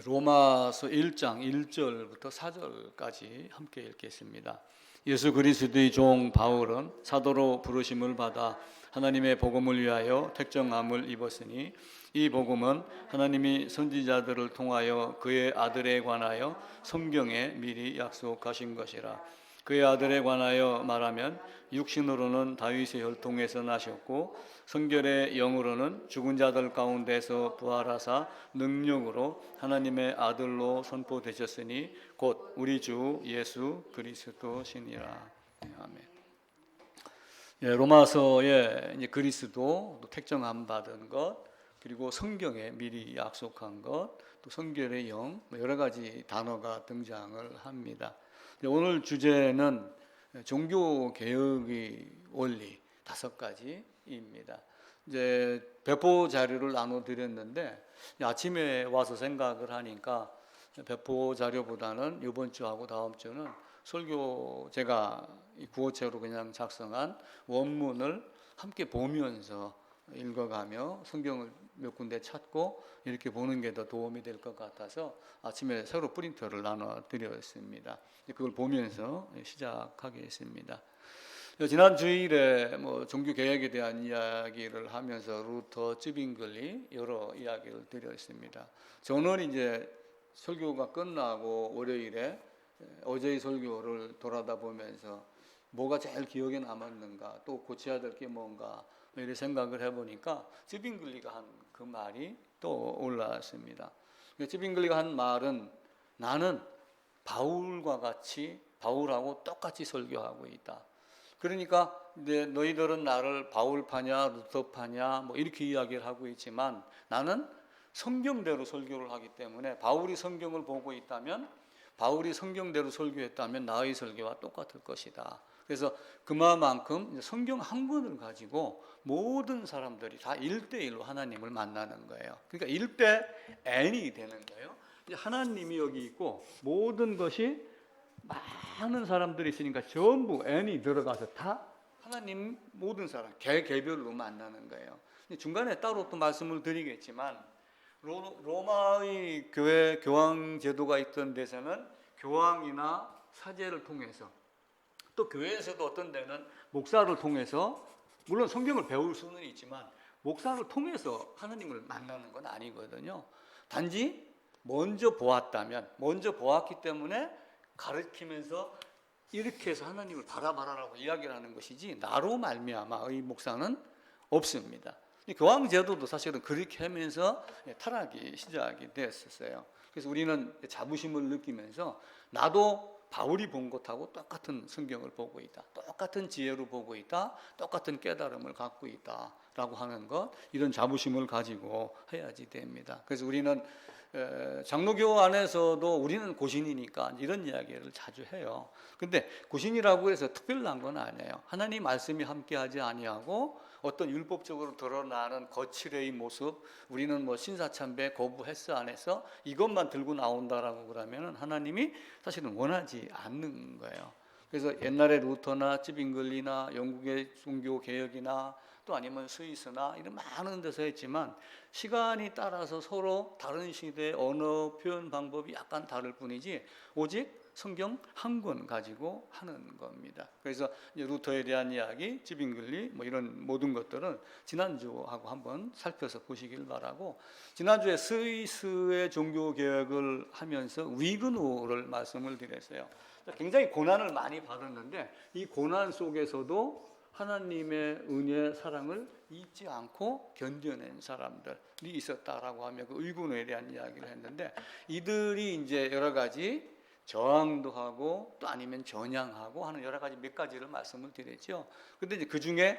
로마서 1장 1절부터 4절까지 함께 읽겠습니다. 예수 그리스도의 종 바울은 사도로 부르심을 받아 하나님의 복음을 위하여 택정함을 입었으니 이 복음은 하나님이 선지자들을 통하여 그의 아들에 관하여 성경에 미리 약속하신 것이라. 그의 아들에 관하여 말하면 육신으로는 다윗의 혈통에서 나셨고 성결의 영으로는 죽은 자들 가운데서 부활하사 능력으로 하나님의 아들로 선포되셨으니 곧 우리 주 예수 그리스도시니라. 아멘. 로마서에 이제 그리스도, 또 택정함 받은 것, 그리고 성경에 미리 약속한 것, 또 성결의 영, 여러 가지 단어가 등장을 합니다. 오늘 주제는 종교 개혁의 원리 5가지입니다. 이제 배포 자료를 나눠 드렸는데 아침에 와서 생각을 하니까 배포 자료보다는 이번 주하고 다음 주는 설교 제가 구어체로 그냥 작성한 원문을 함께 보면서 읽어가며 성경을 몇 군데 찾고 이렇게 보는 게 더 도움이 될 것 같아서 아침에 새로 프린터를 나눠 드렸습니다. 그걸 보면서 시작하겠습니다. 지난 주일에 종교 개혁에 대한 이야기를 하면서 루터, 쯔빙글리 여러 이야기를 드렸습니다. 저는 이제 설교가 끝나고 월요일에 어제의 설교를 돌아다 보면서 뭐가 제일 기억에 남았는가, 또 고쳐야 될 게 뭔가 이렇게 생각을 해보니까 쯔빙글리가 한 그 말이 또 올라왔습니다. 쯔빙글리가 한 말은 나는 바울과 같이 바울하고 똑같이 설교하고 있다. 그러니까 너희들은 나를 바울파냐 루터파냐 이렇게 이야기를 하고 있지만 나는 성경대로 설교를 하기 때문에 바울이 성경을 보고 있다면 바울이 성경대로 설교했다면 나의 설교와 똑같을 것이다. 그래서 그만큼 성경 한 권을 가지고 모든 사람들이 다 1대1로 하나님을 만나는 거예요. 그러니까 1:n이 되는 거예요. 하나님이 여기 있고 모든 것이 많은 사람들이 있으니까 전부 n이 들어가서 다 하나님 모든 사람 개별로 만나는 거예요. 중간에 따로 또 말씀을 드리겠지만 로마의 교회 교황 제도가 있던 데서는 교황이나 사제를 통해서 또 교회에서도 어떤 데는 목사를 통해서 물론 성경을 배울 수는 있지만 목사를 통해서 하나님을 만나는 건 아니거든요. 단지 먼저 보았기 때문에 가르치면서 이렇게 해서 하나님을 바라봐라라고 이야기를 하는 것이지 나로 말미암아의 목사는 없습니다. 교황 제도도 사실은 그렇게 하면서 타락이 시작이 됐었어요. 그래서 우리는 자부심을 느끼면서 나도 바울이 본 것하고 똑같은 성경을 보고 있다, 똑같은 지혜로 보고 있다, 똑같은 깨달음을 갖고 있다라고 하는 것, 이런 자부심을 가지고 해야지 됩니다. 그래서 우리는 장로교 안에서도 우리는 고신이니까 이런 이야기를 자주 해요. 근데 고신이라고 해서 특별한 건 아니에요. 하나님 말씀이 함께하지 아니하고 어떤 율법적으로 드러나는 거칠의 모습, 우리는 신사참배 거부 헬스 안에서 이것만 들고 나온다라고 그러면 하나님이 사실은 원하지 않는 거예요. 그래서 옛날에 루터나 쯔빙글리나 영국의 종교 개혁이나 또 아니면 스위스나 이런 많은 데서 했지만 시간이 따라서 서로 다른 시대의 언어 표현 방법이 약간 다를 뿐이지 오직 성경 한 권 가지고 하는 겁니다. 그래서 루터에 대한 이야기, 쯔빙글리 이런 모든 것들은 지난주하고 한번 살펴서 보시길 바라고, 지난주에 스위스의 종교 개혁을 하면서 위그노를 말씀을 드렸어요. 굉장히 고난을 많이 받았는데 이 고난 속에서도 하나님의 은혜, 사랑을 잊지 않고 견뎌낸 사람들이 있었다라고 하며 그 위그노에 대한 이야기를 했는데 이들이 이제 여러 가지 저항도 하고 또 아니면 전향하고 하는 여러 가지 몇 가지를 말씀을 드렸죠. 근데 이제 그 중에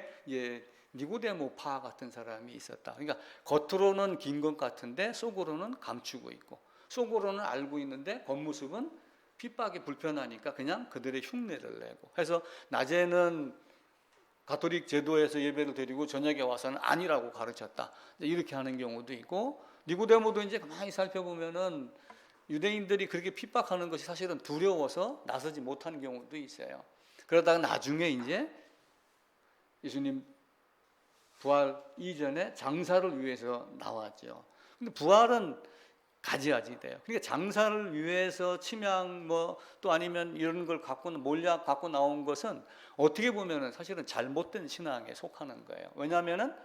니고데모파 같은 사람이 있었다. 그러니까 겉으로는 긴 것 같은데 속으로는 감추고 있고, 속으로는 알고 있는데 겉모습은 핍박이 불편하니까 그냥 그들의 흉내를 내고 해서 낮에는 가톨릭 제도에서 예배를 드리고 저녁에 와서는 아니라고 가르쳤다. 이렇게 하는 경우도 있고, 니고데모도 이제 가만히 살펴보면은 유대인들이 그렇게 핍박하는 것이 사실은 두려워서 나서지 못하는 경우도 있어요. 그러다가 나중에 이제 예수님 부활 이전에 장사를 위해서 나왔죠. 근데 부활은 가져야지 돼요. 그러니까 장사를 위해서 침향 또 아니면 이런 걸 몰약 갖고 나온 것은 어떻게 보면은 사실은 잘못된 신앙에 속하는 거예요. 왜냐하면은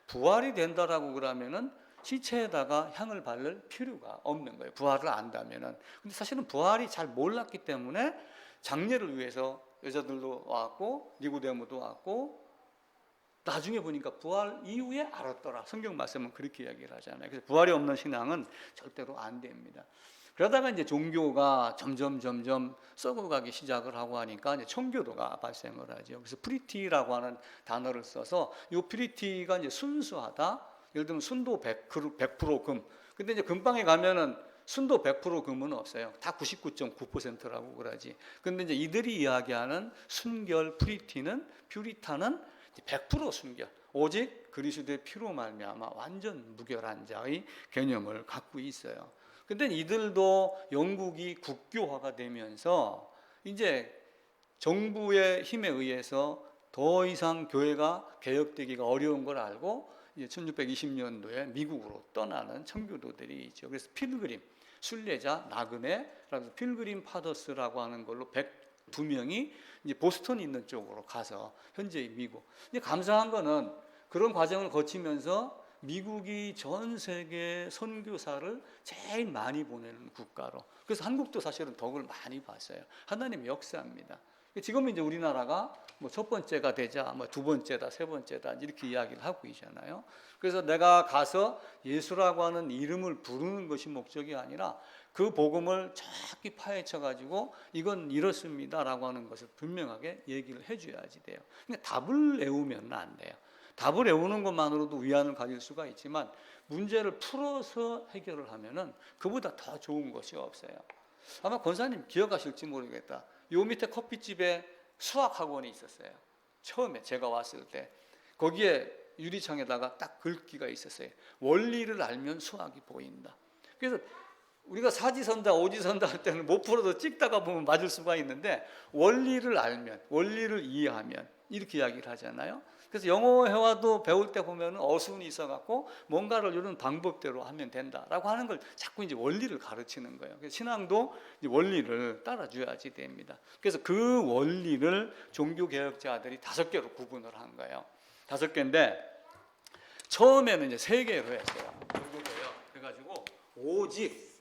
부활이 된다라고 그러면은 시체에다가 향을 바를 필요가 없는 거예요. 부활을 안다면은. 근데 사실은 부활이 잘 몰랐기 때문에 장례를 위해서 여자들도 왔고 니고데모도 왔고 나중에 보니까 부활 이후에 알았더라. 성경 말씀은 그렇게 이야기를 하잖아요. 그래서 부활이 없는 신앙은 절대로 안 됩니다. 그러다가 이제 종교가 점점 썩어가기 시작을 하고 하니까 이제 청교도가 발생을 하죠. 그래서 프리티라고 하는 단어를 써서 이 프리티가 이제 순수하다. 예를 들면 순도 100% 금. 근데 이제 금방에 가면은 순도 100% 금은 없어요. 다 99.9%라고 그러지. 근데 이제 이들이 이야기하는 순결 퓨리타는 100% 순결, 오직 그리스도의 피로 말미암아 완전 무결한 자의 개념을 갖고 있어요. 근데 이들도 영국이 국교화가 되면서 이제 정부의 힘에 의해서 더 이상 교회가 개혁되기가 어려운 걸 알고 이제 1620년도에 미국으로 떠나는 청교도들이 있죠. 그래서 필그림, 순례자, 나그네라고 필그림 파더스라고 하는 걸로 102명이 이제 보스턴 있는 쪽으로 가서 현재의 미국. 이제 감사한 거는 그런 과정을 거치면서 미국이 전 세계 선교사를 제일 많이 보내는 국가로. 그래서 한국도 사실은 덕을 많이 봤어요. 하나님의 역사입니다. 지금 이제 우리나라가 첫 번째가 되자, 두 번째다, 세 번째다 이렇게 이야기를 하고 있잖아요. 그래서 내가 가서 예수라고 하는 이름을 부르는 것이 목적이 아니라 그 복음을 정확히 파헤쳐 가지고 이건 이렇습니다라고 하는 것을 분명하게 얘기를 해줘야지 돼요. 그러니까 답을 외우면 안 돼요. 답을 외우는 것만으로도 위안을 가질 수가 있지만 문제를 풀어서 해결을 하면은 그보다 더 좋은 것이 없어요. 아마 권사님 기억하실지 모르겠다. 요 밑에 커피집에 수학학원이 있었어요. 처음에 제가 왔을 때 거기에 유리창에다가 딱 글귀가 있었어요. 원리를 알면 수학이 보인다. 그래서 우리가 사지선다 오지선다 할 때는 못 풀어도 찍다가 보면 맞을 수가 있는데 원리를 알면, 원리를 이해하면 이렇게 이야기를 하잖아요. 그래서 영어 회화도 배울 때 보면 어순이 있어갖고 뭔가를 이런 방법대로 하면 된다라고 하는 걸 자꾸 이제 원리를 가르치는 거예요. 그래서 신앙도 이제 원리를 따라줘야지 됩니다. 그래서 그 원리를 종교개혁자들이 5개로 구분을 한 거예요. 5개인데 처음에는 이제 3개로 했어요. 그래가지고 오직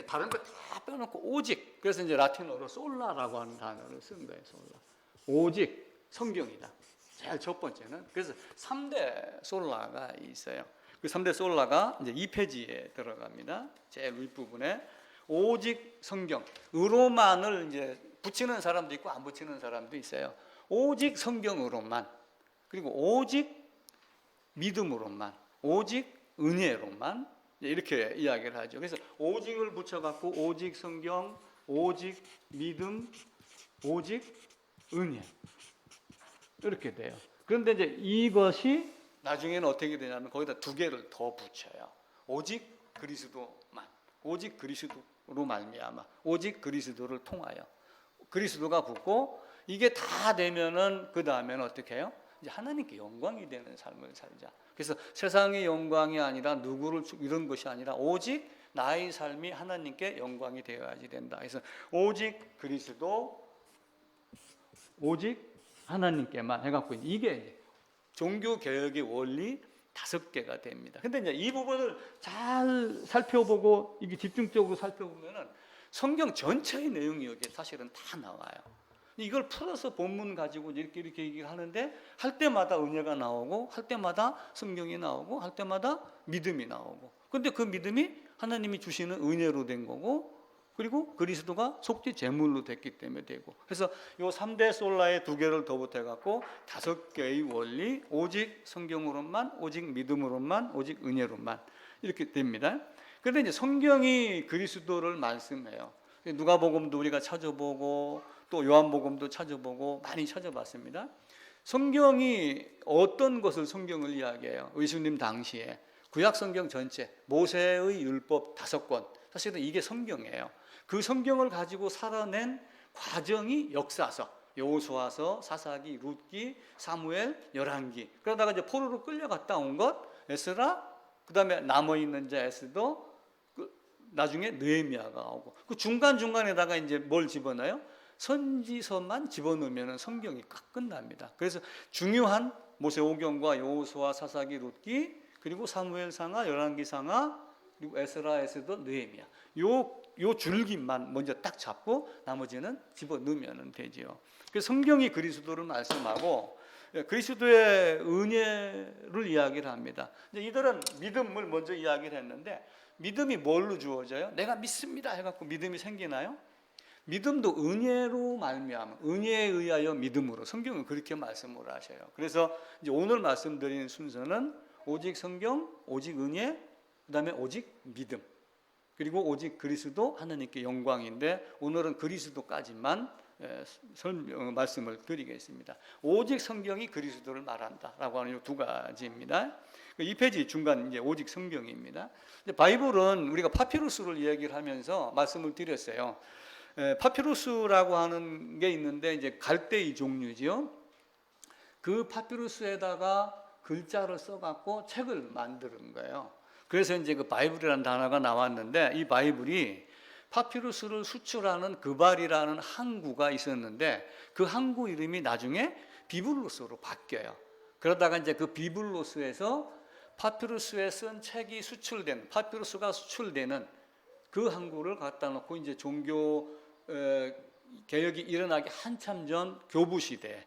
다른 거 다 빼놓고 오직. 그래서 이제 라틴어로 솔라라고 하는 단어를 쓴 거예요. 솔라. 오직 성경이다. 제일 첫 번째는. 그래서 3대 솔라가 있어요. 그 3대 솔라가 이제 2페이지에 들어갑니다. 제일 윗부분에 오직 성경. 으로만을 이제 붙이는 사람도 있고 안 붙이는 사람도 있어요. 오직 성경으로만. 그리고 오직 믿음으로만. 오직 은혜로만. 이렇게 이야기를 하죠. 그래서 오직을 붙여갖고 오직 성경, 오직 믿음, 오직 은혜 이렇게 돼요. 그런데 이제 이것이 나중에는 어떻게 되냐면 거기다 2개를 더 붙여요. 오직 그리스도만, 오직 그리스도로 말미암아, 오직 그리스도를 통하여 그리스도가 붙고 이게 다 되면은 그 다음에는 어떻게 해요? 이제 하나님께 영광이 되는 삶을 살자. 그래서 세상의 영광이 아니라 누구를 이런 것이 아니라 오직 나의 삶이 하나님께 영광이 되어야지 된다. 그래서 오직 그리스도, 오직 하나님께만 해갖고 이게 종교 개혁의 원리 5개가 됩니다. 근데 이제 이 부분을 잘 살펴보고 이게 집중적으로 살펴보면은 성경 전체의 내용이 여기에 사실은 다 나와요. 이걸 풀어서 본문 가지고 이렇게 얘기를 하는데 할 때마다 은혜가 나오고 할 때마다 성경이 나오고 할 때마다 믿음이 나오고. 근데 그 믿음이 하나님이 주시는 은혜로 된 거고 그리고 그리스도가 속죄 제물로 됐기 때문에 되고. 그래서 요 3대 솔라의 2개를 더 보태갖고 5개의 원리 오직 성경으로만, 오직 믿음으로만, 오직 은혜로만 이렇게 됩니다. 그런데 이제 성경이 그리스도를 말씀해요. 누가복음도 우리가 찾아보고 또 요한복음도 찾아보고 많이 찾아봤습니다. 성경이 어떤 것을 성경을 이야기해요? 예수님 당시에 구약 성경 전체 모세의 율법 5권 사실은 이게 성경이에요. 그 성경을 가지고 살아낸 과정이 역사서, 여호수아서, 사사기, 룻기, 사무엘, 열왕기. 그러다가 이제 포로로 끌려갔다 온 것 에스라, 그 다음에 남아있는 자 에스더, 나중에 느헤미야가 오고, 그 중간중간에다가 이제 뭘 집어넣어요? 선지서만 집어넣으면 성경이 딱 끝납니다. 그래서 중요한 모세오경과 여호수아, 사사기, 룻기, 그리고 사무엘상하, 열왕기상하, 그리고 에스라, 에스더, 느헤미야, 요 줄기만 먼저 딱 잡고 나머지는 집어넣으면 되지요. 그래서 성경이 그리스도를 말씀하고 그리스도의 은혜를 이야기를 합니다. 이제 이들은 믿음을 먼저 이야기를 했는데, 믿음이 뭘로 주어져요? 내가 믿습니다 해갖고 믿음이 생기나요? 믿음도 은혜로 말미암아, 은혜에 의하여 믿음으로, 성경은 그렇게 말씀을 하셔요. 그래서 이제 오늘 말씀드리는 순서는 오직 성경, 오직 은혜, 그다음에 오직 믿음, 그리고 오직 그리스도, 하나님께 영광인데, 오늘은 그리스도까지만 말씀을 드리겠습니다. 오직 성경이 그리스도를 말한다라고 하는 이 두 가지입니다. 이 페이지 중간 이제 오직 성경입니다. 바이블은 우리가 파피루스를 이야기를 하면서 말씀을 드렸어요. 파피루스라고 하는 게 있는데 이제 갈대의 종류지요. 그 파피루스에다가 글자를 써갖고 책을 만드는 거예요. 그래서 이제 그 바이블이라는 단어가 나왔는데, 이 바이블이 파피루스를 수출하는 그발이라는 항구가 있었는데, 그 항구 이름이 나중에 비블로스로 바뀌어요. 그러다가 이제 그 비블로스에서 파피루스에 쓴 책이 수출된, 파피루스가 수출되는 그 항구를 갖다 놓고 이제 종교 개혁이 일어나기 한참 전 교부 시대,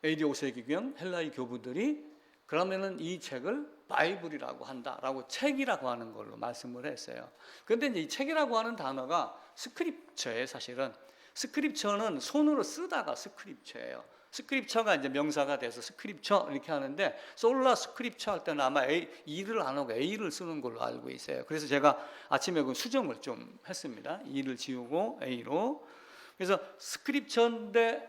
AD 5세기경 헬라의 교부들이 그러면은 이 책을 바이블이라고 한다라고, 책이라고 하는 걸로 말씀을 했어요. 그런데 이제 이 책이라고 하는 단어가 스크립처예요. 사실은 스크립처는 손으로 쓰다가 스크립처예요. 스크립처가 이제 명사가 돼서 스크립처 이렇게 하는데, 솔라 스크립처 할 때는 아마 E를 안 하고 A를 쓰는 걸로 알고 있어요. 그래서 제가 아침에 그 수정을 좀 했습니다. E를 지우고 A로. 그래서 스크립처인데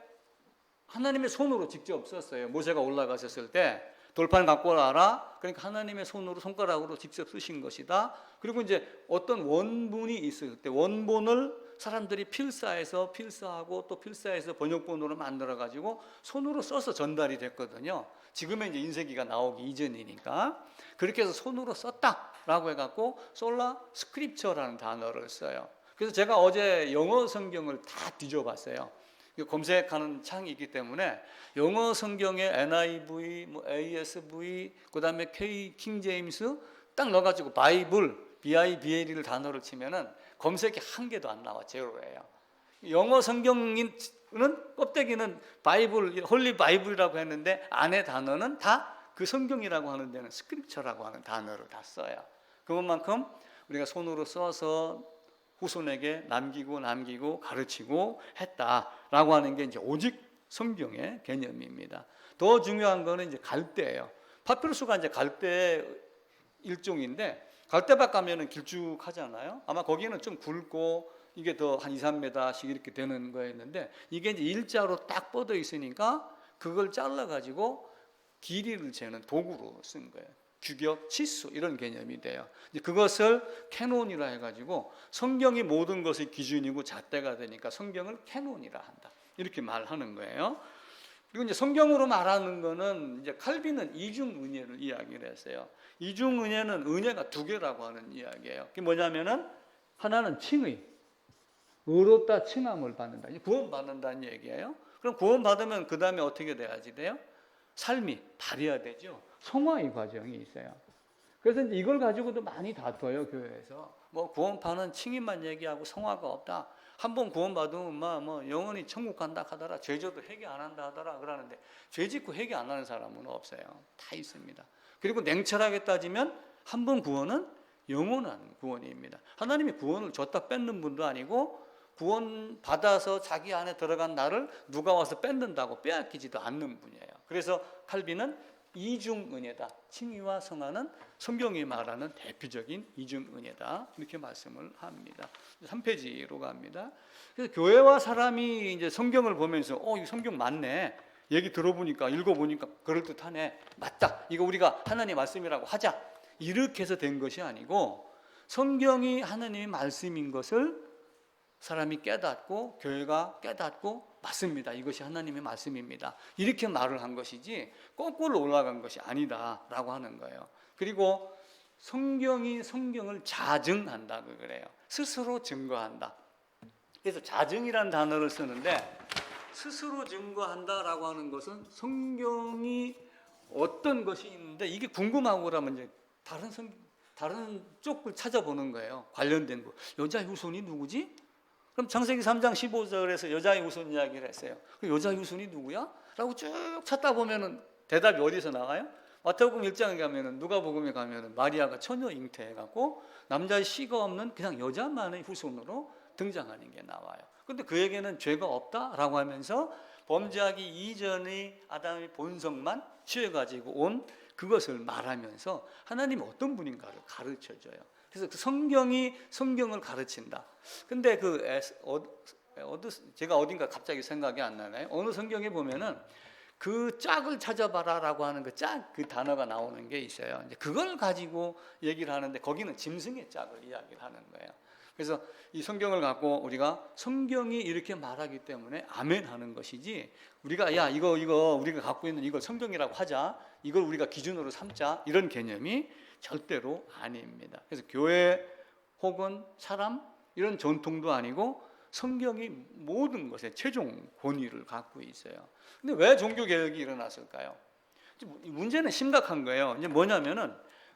하나님의 손으로 직접 썼어요. 모세가 올라가셨을 때 돌판 갖고 와라. 그러니까 하나님의 손으로, 손가락으로 직접 쓰신 것이다. 그리고 이제 어떤 원본이 있을 때 원본을 사람들이 필사하고 또 필사해서 번역본으로 만들어 가지고 손으로 써서 전달이 됐거든요. 지금의 이제 인쇄기가 나오기 이전이니까. 그렇게 해서 손으로 썼다라고 해갖고 솔라 스크립처라는 단어를 써요. 그래서 제가 어제 영어 성경을 다 뒤져봤어요. 검색하는 창이 있기 때문에 영어 성경에 NIV, ASV, 그다음에 킹제임스 딱 넣어가지고 바이블, BIBL을 단어를 치면은 검색이 한 개도 안 나와, 제로예요. 영어 성경은 껍데기는 바이블, 홀리 바이블이라고 했는데 안에 단어는 다 그 성경이라고 하는 데는 스크립처라고 하는 단어를 다 써요. 그것만큼 우리가 손으로 써서 후손에게 남기고 가르치고 했다라고 하는 게 이제 오직 성경의 개념입니다. 더 중요한 거는 이제 갈대예요. 파피루스가 이제 갈대 일종인데, 갈대밭 가면은 길쭉하잖아요. 아마 거기는 좀 굵고 이게 더 한 2, 3m씩 이렇게 되는 거였는데, 이게 이제 일자로 딱 뻗어 있으니까 그걸 잘라 가지고 길이를 재는 도구로 쓴 거예요. 규격, 치수 이런 개념이 돼요. 이제 그것을 캐논이라 해가지고 성경이 모든 것의 기준이고 잣대가 되니까 성경을 캐논이라 한다, 이렇게 말하는 거예요. 그리고 이제 성경으로 말하는 거는 이제 칼빈은 이중 은혜를 이야기를 했어요. 이중 은혜는 은혜가 두 개라고 하는 이야기예요. 그게 뭐냐면은 하나는 칭의, 의롭다 칭함을 받는다, 구원 받는다는 얘기예요. 그럼 구원 받으면 그 다음에 어떻게 돼야지 돼요? 삶이 발휘해야 되죠. 성화의 과정이 있어요. 그래서 이제 이걸 가지고도 많이 다퉈요, 교회에서. 뭐 구원파는 칭의만 얘기하고 성화가 없다. 한번 구원받으면 뭐 영원히 천국 간다 하더라. 죄져도 회개 안 한다 하더라 그러는데, 죄 짓고 회개 안 하는 사람은 없어요. 다 있습니다. 그리고 냉철하게 따지면 한 번 구원은 영원한 구원입니다. 하나님이 구원을 줬다 뺏는 분도 아니고, 구원 받아서 자기 안에 들어간 나를 누가 와서 뺏는다고 빼앗기지도 않는 분이에요. 그래서 칼빈은 이중 은혜다, 칭의와 성화는 성경이 말하는 대표적인 이중 은혜다, 이렇게 말씀을 합니다. 3페이지로 갑니다. 그래서 교회와 사람이 이제 성경을 보면서 이 성경 맞네, 얘기 들어보니까, 읽어보니까 그럴듯하네, 맞다, 이거 우리가 하나님 말씀이라고 하자, 이렇게 해서 된 것이 아니고, 성경이 하나님의 말씀인 것을 사람이 깨닫고, 교회가 깨닫고, 맞습니다, 이것이 하나님의 말씀입니다, 이렇게 말을 한 것이지 거꾸로 올라간 것이 아니다라고 하는 거예요. 그리고 성경이 성경을 자증한다 그래요. 스스로 증거한다. 그래서 자증이라는 단어를 쓰는데, 스스로 증거한다라고 하는 것은 성경이 어떤 것이 있는데 이게 궁금하고 그러면 이제 다른 쪽을 찾아보는 거예요. 관련된 거. 여자의 후손이 누구지? 그럼 창세기 3장 15절에서 여자의 후손 이야기를 했어요. 그 여자의 후손이 누구야? 라고 쭉 찾다 보면은 대답이 어디서 나와요? 마태복음 1장에 가면은, 누가복음에 가면은 마리아가 처녀 잉태해갖고 남자의 씨가 없는 그냥 여자만의 후손으로 등장하는 게 나와요. 근데 그에게는 죄가 없다라고 하면서 범죄하기 이전의 아담의 본성만 취해가지고 온 그것을 말하면서 하나님이 어떤 분인가를 가르쳐줘요. 그래서 그 성경이 성경을 가르친다. 근데 제가 어딘가 갑자기 생각이 안 나나요? 어느 성경에 보면은 그 짝을 찾아봐라라고 하는 그 단어가 나오는 게 있어요. 이제 그걸 가지고 얘기를 하는데 거기는 짐승의 짝을 이야기를 하는 거예요. 그래서 이 성경을 갖고 우리가 성경이 이렇게 말하기 때문에 아멘 하는 것이지, 우리가 야 이거 우리가 갖고 있는 이걸 성경이라고 하자, 이걸 우리가 기준으로 삼자, 이런 개념이 절대로 아닙니다. 그래서 교회 혹은 사람 이런 전통도 아니고 성경이 모든 것에 최종 권위를 갖고 있어요. 근데 왜 종교개혁이 일어났을까요? 문제는 심각한 거예요. 이제 뭐냐면은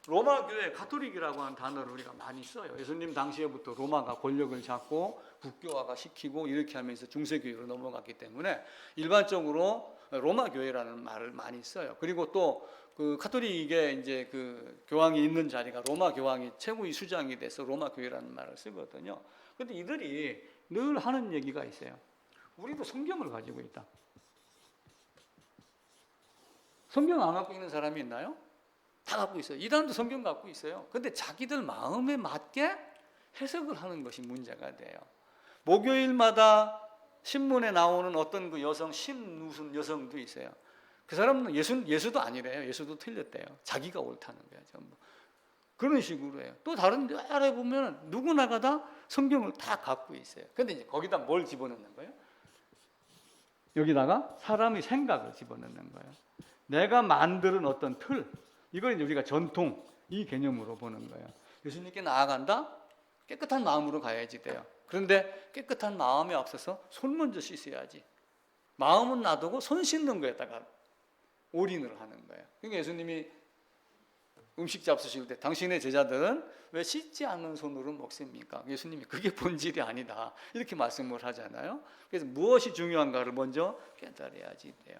로마 교회 가톨릭이라고 하는 단어를 우리가 많이 써요. 예수님 당시에부터 로마가 권력을 잡고 국교화가 시키고 이렇게 하면서 중세교회로 넘어갔기 때문에 일반적으로 로마 교회라는 말을 많이 써요. 그리고 또 그 가톨릭의 이제 그 교황이 있는 자리가 로마 교황이 최고의 수장이 돼서 로마 교회라는 말을 쓰거든요. 근데 이들이 늘 하는 얘기가 있어요. 우리도 성경을 가지고 있다. 성경 안 갖고 있는 사람이 있나요? 다 갖고 있어요. 이단도 성경 갖고 있어요. 근데 자기들 마음에 맞게 해석을 하는 것이 문제가 돼요. 목요일마다 신문에 나오는 어떤 그 여성, 신무슨 여성도 있어요. 그 사람은 예수도 아니래요. 예수도 틀렸대요. 자기가 옳다는 거예요, 전부. 그런 식으로 해요. 또 다른 나라에 보면 누구나가 다 성경을 다 갖고 있어요. 근데 이제 거기다 뭘 집어넣는 거예요? 여기다가 사람의 생각을 집어넣는 거예요. 내가 만드는 어떤 틀, 이걸 이제 우리가 전통, 이 개념으로 보는 거예요. 예수님께 나아간다? 깨끗한 마음으로 가야지 돼요. 그런데 깨끗한 마음에 앞서서 손 먼저 씻어야지. 마음은 놔두고 손 씻는 거에다가 올인을 하는 거예요. 그러니까 예수님이 음식 잡수실 때 당신의 제자들은 왜 씻지 않는 손으로 먹습니까? 예수님이 그게 본질이 아니다, 이렇게 말씀을 하잖아요. 그래서 무엇이 중요한가를 먼저 깨달아야지 돼요.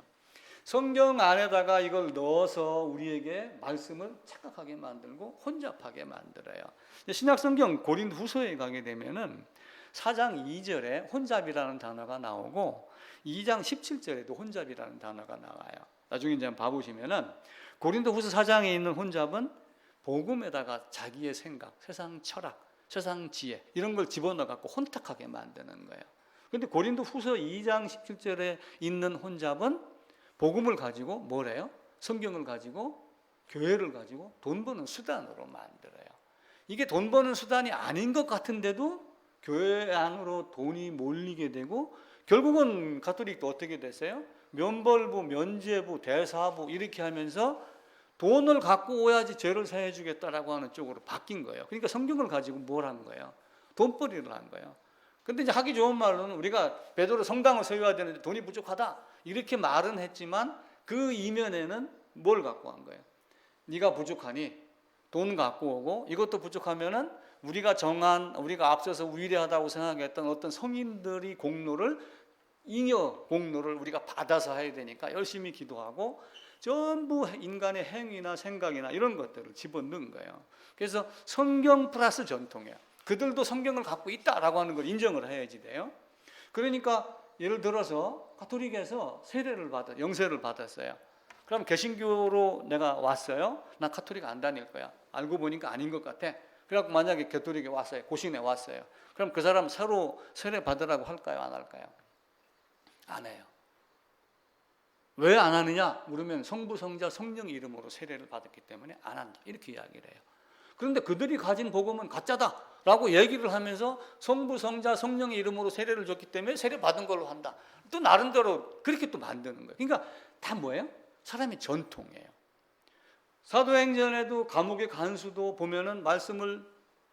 성경 안에다가 이걸 넣어서 우리에게 말씀을 착각하게 만들고 혼잡하게 만들어요. 신약성경 고린도후서에 가게 되면은 4장 2절에 혼잡이라는 단어가 나오고 2장 17절에도 혼잡이라는 단어가 나와요. 나중에 이제 한번 봐보시면은 고린도후서 4장에 있는 혼잡은 복음에다가 자기의 생각, 세상 철학, 세상 지혜 이런 걸 집어넣어 갖고 혼탁하게 만드는 거예요. 그런데 고린도후서 2장 17절에 있는 혼잡은 복음을 가지고 뭐래요? 성경을 가지고 교회를 가지고 돈 버는 수단으로 만들어요. 이게 돈 버는 수단이 아닌 것 같은데도 교회 안으로 돈이 몰리게 되고 결국은 가톨릭도 어떻게 됐어요? 면벌부, 면죄부, 대사부 이렇게 하면서 돈을 갖고 오야지 죄를 사해 주겠다라고 하는 쪽으로 바뀐 거예요. 그러니까 성경을 가지고 뭘 한 거예요? 돈벌이를 한 거예요. 근데 이제 하기 좋은 말로는 우리가 베드로 성당을 세워야 되는데 돈이 부족하다 이렇게 말은 했지만 그 이면에는 뭘 갖고 한 거예요? 네가 부족하니 돈 갖고 오고, 이것도 부족하면은 우리가 앞서서 위대하다고 생각했던 어떤 성인들이 잉여 공로를 우리가 받아서 해야 되니까 열심히 기도하고 전부 인간의 행위나 생각이나 이런 것들을 집어넣은 거예요. 그래서 성경 플러스 전통이에요. 그들도 성경을 갖고 있다라고 하는 걸 인정을 해야지 돼요. 그러니까 예를 들어서 가톨릭에서 영세를 받았어요. 그럼 개신교로 내가 왔어요. 나 가톨릭 안 다닐 거야. 알고 보니까 아닌 것 같아. 그래갖고 만약에 가톨릭에 왔어요. 고신에 왔어요. 그럼 그 사람 새로 세례 받으라고 할까요? 안 할까요? 안 해요. 왜 안 하느냐 물으면 성부, 성자, 성령 이름으로 세례를 받았기 때문에 안 한다, 이렇게 이야기를 해요. 그런데 그들이 가진 복음은 가짜다라고 얘기를 하면서 성부, 성자, 성령의 이름으로 세례를 줬기 때문에 세례 받은 걸로 한다. 또 나름대로 그렇게 또 만드는 거예요. 그러니까 다 뭐예요? 사람의 전통이에요. 사도행전에도 감옥의 간수도 보면은 말씀을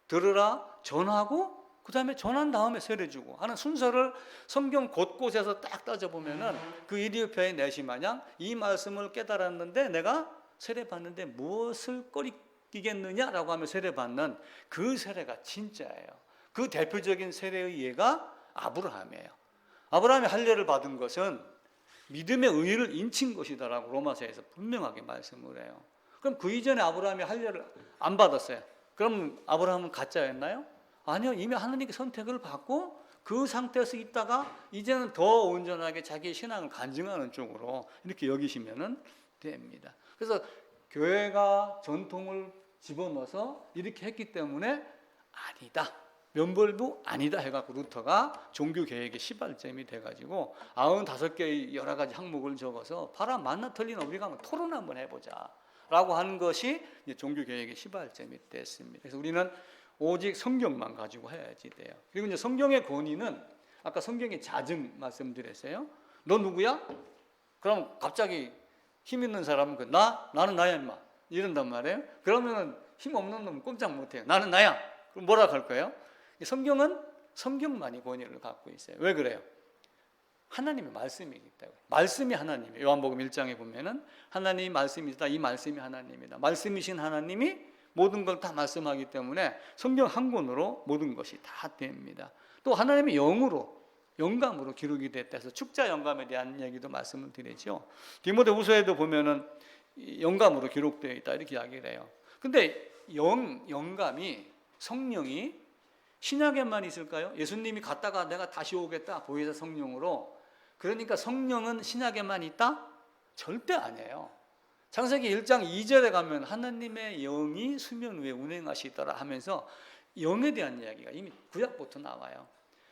들으라 전하고 그 다음에 전한 다음에 세례 주고 하는 순서를 성경 곳곳에서 딱 따져보면은 그 이디오피아의 내시 마냥 이 말씀을 깨달았는데 내가 세례 받는데 무엇을 꺼리끼겠느냐라고 하며 세례 받는 그 세례가 진짜예요. 그 대표적인 세례의 예가 아브라함이에요. 아브라함이 할례를 받은 것은 믿음의 의의를 인친 것이다라고 로마서에서 분명하게 말씀을 해요. 그럼 그 이전에 아브라함이 할례를 안 받았어요. 그럼 아브라함은 가짜였나요? 아니요. 이미 하나님께 선택을 받고 그 상태에서 있다가 이제는 더 온전하게 자기의 신앙을 간증하는 쪽으로 이렇게 여기시면 됩니다. 그래서 교회가 전통을 집어넣어서 이렇게 했기 때문에 아니다. 면벌도 아니다 해갖고 루터가 종교개혁의 시발점이 돼가지고 95개의 여러 가지 항목을 적어서 봐라 맞나 틀리나 우리가 한번 토론 한번 해보자 라고 하는 것이 종교개혁의 시발점이 됐습니다. 그래서 우리는 오직 성경만 가지고 해야지 돼요. 그리고 이제 성경의 권위는 아까 성경의 자증 말씀드렸어요. 너 누구야? 그럼 갑자기 힘 있는 사람은 나는 나야 임마 이런단 말이에요. 그러면은 힘 없는 놈은 꼼짝 못해요. 나는 나야. 그럼 뭐라 할 거예요? 성경은 성경만이 권위를 갖고 있어요. 왜 그래요? 하나님의 말씀이기 때문에. 말씀이 하나님이에요. 요한복음 1장에 보면은 하나님이 말씀이다. 이 말씀이 하나님이다. 말씀이신 하나님이 모든 걸 다 말씀하기 때문에 성경 한 권으로 모든 것이 다 됩니다. 또 하나님의 영감으로 기록이 됐다 해서 축자 영감에 대한 얘기도 말씀을 드리죠. 디모데후서에도 보면은 영감으로 기록되어 있다 이렇게 이야기를 해요. 근데 영감이 성령이 신약에만 있을까요? 예수님이 갔다가 내가 다시 오겠다 보혜사 성령으로. 그러니까 성령은 신약에만 있다? 절대 아니에요. 창세기 1장 2절에 가면 하나님의 영이 수면 위에 운행하시더라 하면서 영에 대한 이야기가 이미 구약부터 나와요.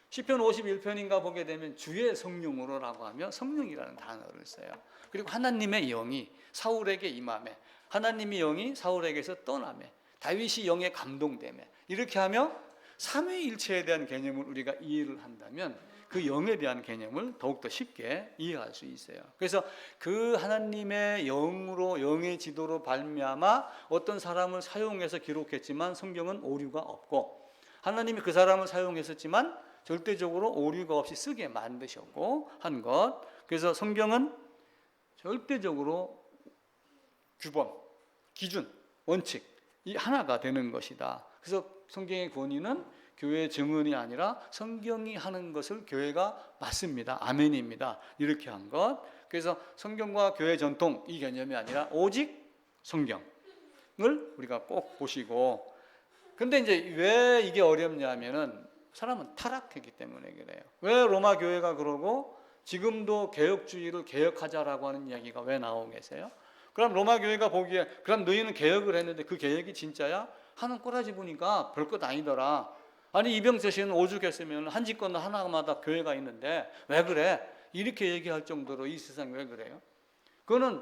시편 51편인가 보게 되면 주의 성령으로라고 하며 성령이라는 단어를 써요. 그리고 하나님의 영이 사울에게 임하매, 하나님의 영이 사울에게서 떠나매, 다윗이 영에 감동되매, 이렇게 하며 삼위일체에 대한 개념을 우리가 이해를 한다면 그 영에 대한 개념을 더욱더 쉽게 이해할 수 있어요. 그래서 그 하나님의 영으로, 영의 지도로 발미암아 어떤 사람을 사용해서 기록했지만 성경은 오류가 없고, 하나님이 그 사람을 사용했었지만 절대적으로 오류가 없이 쓰게 만드셨고 한 것. 그래서 성경은 절대적으로 규범, 기준, 원칙 이 하나가 되는 것이다. 그래서 성경의 권위는 교회의 증언이 아니라 성경이 하는 것을 교회가 맞습니다. 아멘입니다. 이렇게 한 것. 그래서 성경과 교회 전통 이 개념이 아니라 오직 성경을 우리가 꼭 보시고. 근데 이제 왜 이게 어렵냐면은 사람은 타락했기 때문에 그래요. 왜 로마 교회가 그러고 지금도 개혁주의를 개혁하자라고 하는 이야기가 왜 나오고 계세요? 그럼 로마 교회가 보기에 그럼 너희는 개혁을 했는데 그 개혁이 진짜야? 하는 꼬라지 보니까 별것 아니더라. 아니 이병철 씨는 오죽했으면 한 집권 하나마다 교회가 있는데 왜 그래? 이렇게 얘기할 정도로 이 세상이 왜 그래요? 그거는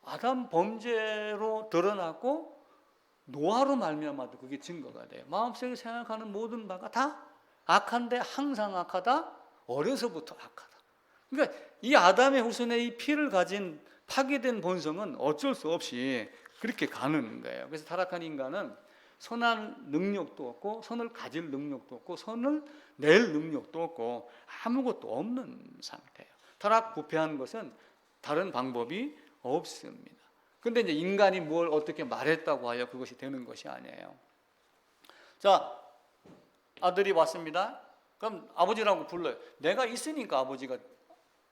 아담 범죄로 드러났고 노아로 말미암아도 그게 증거가 돼요. 마음속에 생각하는 모든 바가 다 악한데 항상 악하다. 어려서부터 악하다. 그러니까 이 아담의 후손의 이 피를 가진 파괴된 본성은 어쩔 수 없이 그렇게 가는 거예요. 그래서 타락한 인간은 선한 능력도 없고 선을 가질 능력도 없고 선을 낼 능력도 없고 아무것도 없는 상태예요. 타락 부패한 것은 다른 방법이 없습니다. 근데 이제 인간이 뭘 어떻게 말했다고 하여 그것이 되는 것이 아니에요. 자, 아들이 왔습니다. 그럼 아버지라고 불러요. 내가 있으니까 아버지가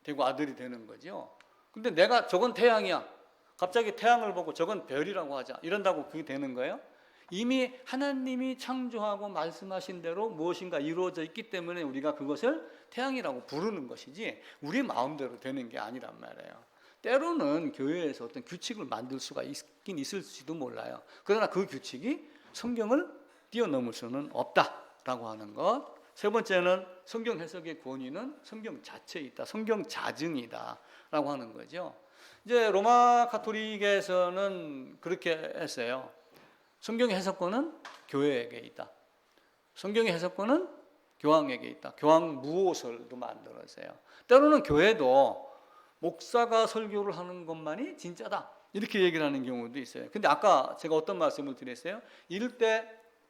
되고 아들이 되는 거죠. 근데 내가 저건 태양이야. 갑자기 태양을 보고 저건 별이라고 하자. 이런다고 그게 되는 거예요? 이미 하나님이 창조하고 말씀하신 대로 무엇인가 이루어져 있기 때문에 우리가 그것을 태양이라고 부르는 것이지 우리 마음대로 되는 게 아니란 말이에요. 때로는 교회에서 어떤 규칙을 만들 수가 있긴 있을지도 몰라요. 그러나 그 규칙이 성경을 뛰어넘을 수는 없다라고 하는 것. 세 번째는 성경 해석의 권위는 성경 자체에 있다. 성경 자증이다라고 하는 거죠. 이제 로마 가톨릭에서는 그렇게 했어요. 성경의 해석권은 교회에게 있다. 성경의 해석권은 교황에게 있다. 교황 무호설도 만들었어요. 때로는 교회도 목사가 설교를 하는 것만이 진짜다. 이렇게 얘기를 하는 경우도 있어요. 근데 아까 제가 어떤 말씀을 드렸어요? 1대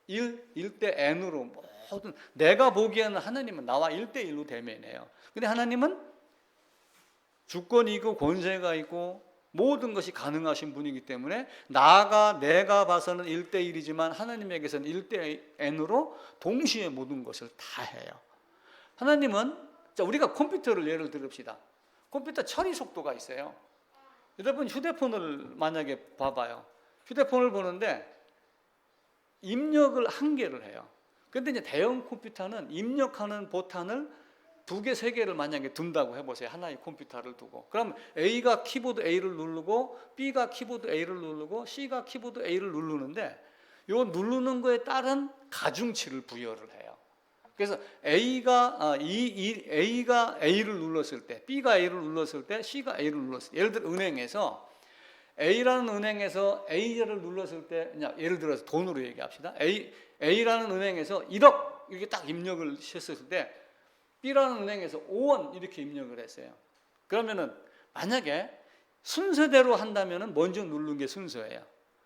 1대 n으로 모든, 내가 보기에는 하나님은 나와 1대 1로 대면해요. 근데 하나님은 주권이 있고 권세가 있고 모든 것이 가능하신 분이기 때문에 내가 봐서는 1대 1이지만 하나님에게서는 1대 n으로 동시에 모든 것을 다 해요. 하나님은, 자, 우리가 컴퓨터를 예를 들읍시다. 컴퓨터 처리 속도가 있어요. 여러분 휴대폰을 만약에 봐봐요. 휴대폰을 보는데 입력을 한 개를 해요. 근데 이제 대형 컴퓨터는 입력하는 보탄을 2개, 3개를 만약에 둔다고 해보세요. 하나의 컴퓨터를 두고. 그럼 A가 키보드 A를 누르고 B가 키보드 A를 누르고 C가 키보드 A를 누르는데 요 누르는 거에 따른 가중치를 부여를 해요. 그래서 A가 A를 눌렀을 때, B가 A를 눌렀을 때, C가 A를 눌렀을 때, 예를 들어 은행에서 A라는 은행에서 A를 눌렀을 때, 예를 들어서 돈으로 얘기합시다. A라는 은행에서 1억 이렇게 딱 입력을 했을 때 B라는 은행에서 5원 이렇게 입력을 했어요. 그러면은 만약에 순서대로 한다면은 먼저 누른 게 순서예요.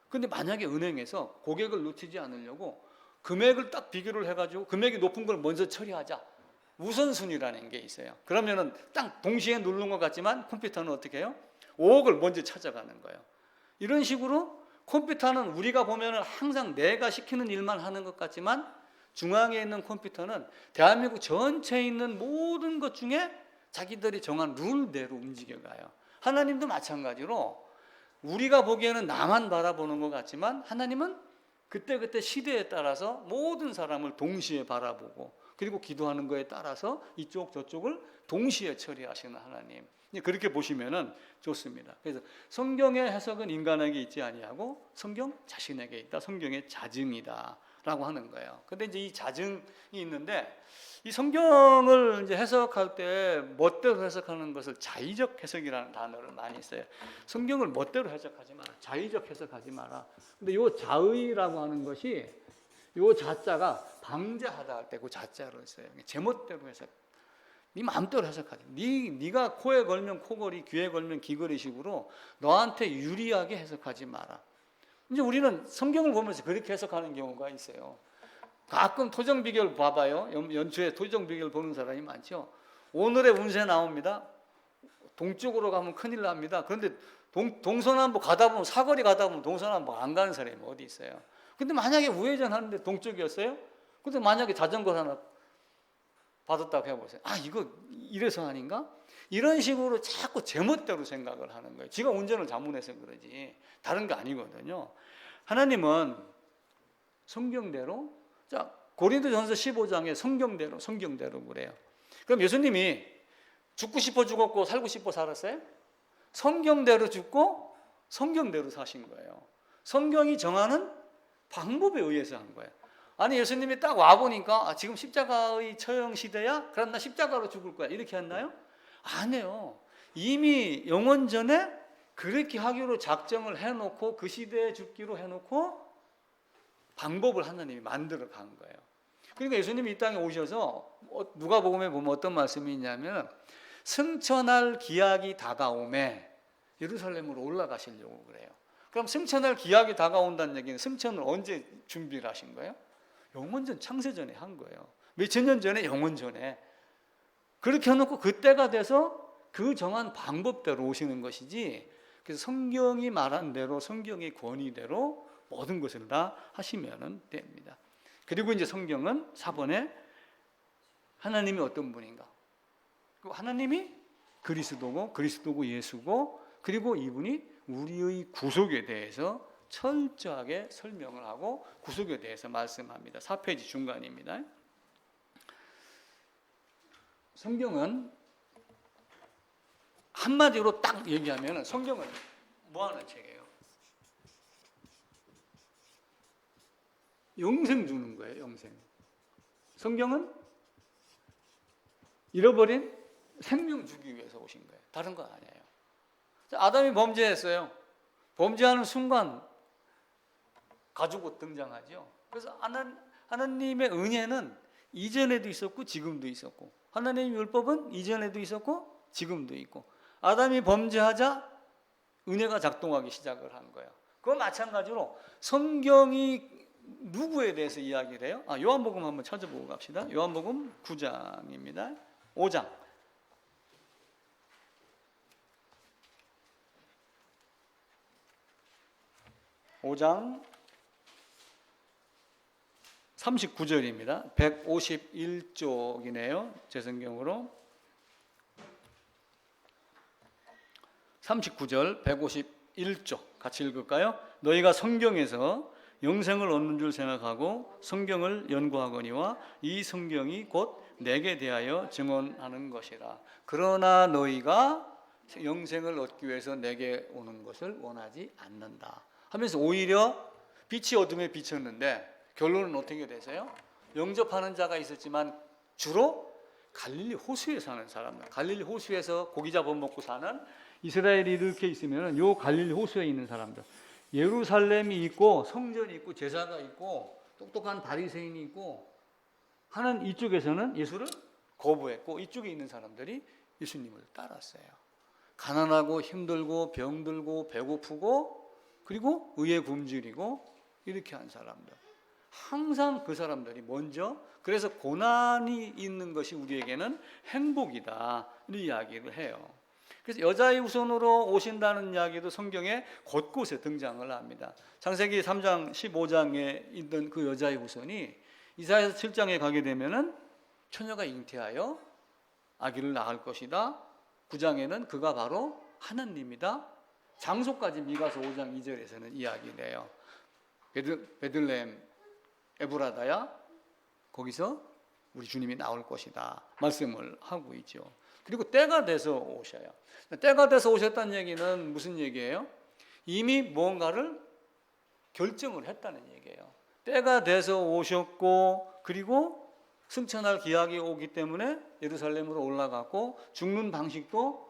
근데 만약에 은행에서 고객을 놓치지 않으려고 금액을 딱 비교를 해가지고 금액이 높은 걸 먼저 처리하자, 우선순위라는 게 있어요. 그러면은 딱 동시에 누른 것 같지만 컴퓨터는 어떻게 해요? 5억을 먼저 찾아가는 거예요. 이런 식으로 컴퓨터는 우리가 보면은 항상 내가 시키는 일만 하는 것 같지만 중앙에 있는 컴퓨터는 대한민국 전체에 있는 모든 것 중에 자기들이 정한 룰대로 움직여가요. 하나님도 마찬가지로 우리가 보기에는 나만 바라보는 것 같지만 하나님은 그때그때 시대에 따라서 모든 사람을 동시에 바라보고 그리고 기도하는 거에 따라서 이쪽 저쪽을 동시에 처리하시는 하나님. 그렇게 보시면은 좋습니다. 그래서 성경의 해석은 인간에게 있지 아니하고 성경 자신에게 있다. 성경의 자증이다라고 하는 거예요. 근데 이제 이 자증이 있는데 이 성경을 이제 해석할 때 멋대로 해석하는 것을 자의적 해석이라는 단어를 많이 써요. 성경을 멋대로 해석하지 마라. 자의적 해석하지 마라. 근데 이 자의라고 하는 것이 이 자자가 방자하다 할 때 그 자자를 써요. 제멋대로 해석. 네 마음대로 해석하지. 네가 코에 걸면 코걸이, 귀에 걸면 귀걸이식으로 너한테 유리하게 해석하지 마라. 이제 우리는 성경을 보면서 그렇게 해석하는 경우가 있어요. 가끔 토정비결 봐봐요. 연초에 토정비결 보는 사람이 많죠. 오늘의 운세 나옵니다. 동쪽으로 가면 큰일 납니다. 그런데 동서남북 가다 보면, 사거리 가다 보면 동서남북 안 가는 사람이 어디 있어요. 근데 만약에 우회전 하는데 동쪽이었어요? 근데 만약에 자전거 하나 받았다고 해보세요. 아, 이거 이래서 아닌가? 이런 식으로 자꾸 제멋대로 생각을 하는 거예요. 지가 운전을 잘못해서 그러지 다른 게 아니거든요. 하나님은 성경대로, 자, 고린도전서 15장에 성경대로 그래요. 그럼 예수님이 죽고 싶어 죽었고 살고 싶어 살았어요? 성경대로 죽고 성경대로 사신 거예요. 성경이 정하는 방법에 의해서 한 거예요. 아니, 예수님이 딱 와보니까 지금 십자가의 처형 시대야? 그럼 나 십자가로 죽을 거야. 이렇게 했나요? 안 해요. 이미 영원 전에 그렇게 하기로 작정을 해놓고 그 시대에 죽기로 해놓고 방법을 하나님이 만들어 간 거예요. 그러니까 예수님이 이 땅에 오셔서 누가복음에 보면 어떤 말씀이 있냐면 승천할 기약이 다가오매 예루살렘으로 올라가시려고 그래요. 그럼 승천할 기약이 다가온다는 얘기는 승천을 언제 준비를 하신 거예요? 영원전 창세전에 한 거예요. 몇천 년 전에 영원전에. 그렇게 해놓고 그때가 돼서 그 정한 방법대로 오시는 것이지, 그래서 성경이 말한 대로 성경의 권위대로 모든 것을 다 하시면 됩니다. 그리고 이제 성경은 4번에 하나님이 어떤 분인가? 하나님이 그리스도고 예수고, 그리고 이분이 우리의 구속에 대해서 철저하게 설명을 하고 구속에 대해서 말씀합니다. 4페이지 중간입니다. 성경은 한마디로 딱 얘기하면 성경은 뭐 하는 책이에요? 영생 주는 거예요. 영생. 성경은 잃어버린 생명 주기 위해서 오신 거예요. 다른 건 아니에요. 아담이 범죄했어요. 범죄하는 순간 가죽옷 등장하죠. 그래서 하나님의 은혜는 이전에도 있었고 지금도 있었고, 하나님의 율법은 이전에도 있었고 지금도 있고, 아담이 범죄하자 은혜가 작동하기 시작을 한 거예요. 그건 마찬가지로 성경이 누구에 대해서 이야기를 해요? 요한복음 한번 찾아보고 갑시다. 요한복음 9장입니다. 5장. 5장 39절입니다. 151쪽이네요. 제 성경으로. 39절 151쪽 같이 읽을까요? 너희가 성경에서 영생을 얻는 줄 생각하고 성경을 연구하거니와 이 성경이 곧 내게 대하여 증언하는 것이라. 그러나 너희가 영생을 얻기 위해서 내게 오는 것을 원하지 않는다 하면서 오히려 빛이 어둠에 비쳤는데 결론은 어떻게 되세요? 영접하는 자가 있었지만 주로 갈릴리 호수에 사는 사람들, 갈릴리 호수에서 고기 잡아먹고 사는 이스라엘이 이렇게 있으면 요 갈릴리 호수에 있는 사람들, 예루살렘이 있고 성전이 있고 제사가 있고 똑똑한 바리새인이 있고 하는 이쪽에서는 예수를 거부했고 이쪽에 있는 사람들이 예수님을 따랐어요. 가난하고 힘들고 병들고 배고프고 그리고 의에 굶주리고 이렇게 한 사람들, 항상 그 사람들이 먼저, 그래서 고난이 있는 것이 우리에게는 행복이다 이 이야기를 해요. 그래서 여자의 후손으로 오신다는 이야기도 성경에 곳곳에 등장을 합니다. 창세기 3장 15장에 있던 그 여자의 후손이 이사야서 7장에 가게 되면은 처녀가 잉태하여 아기를 낳을 것이다. 9장에는 그가 바로 하나님이다. 장소까지 미가서 5장 2절에서는 이야기를 해요. 베들레헴 에브라다야, 거기서 우리 주님이 나올 것이다 말씀을 하고 있죠. 그리고 때가 돼서 오셔요. 때가 돼서 오셨다는 얘기는 무슨 얘기예요? 이미 뭔가를 결정을 했다는 얘기예요. 때가 돼서 오셨고 그리고 승천할 기약이 오기 때문에 예루살렘으로 올라갔고 죽는 방식도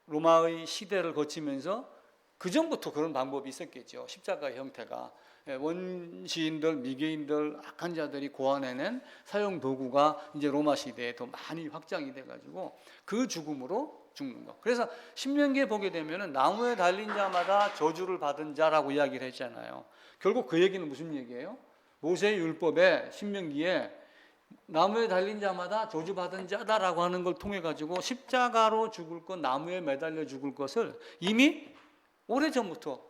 로마의 시대를 거치면서 그 전부터 그런 방법이 있었겠죠. 십자가의 형태가 원시인들, 미개인들, 악한 자들이 고안해낸 사용 도구가 이제 로마 시대에 더 많이 확장이 돼가지고 그 죽음으로 죽는 거. 그래서 신명기에 보게 되면은 나무에 달린 자마다 저주를 받은 자라고 이야기를 했잖아요. 결국 그 얘기는 무슨 얘기예요? 모세의 율법에 신명기에 나무에 달린 자마다 저주받은 자다라고 하는 걸 통해 가지고 십자가로 죽을 것, 나무에 매달려 죽을 것을 이미 오래전부터,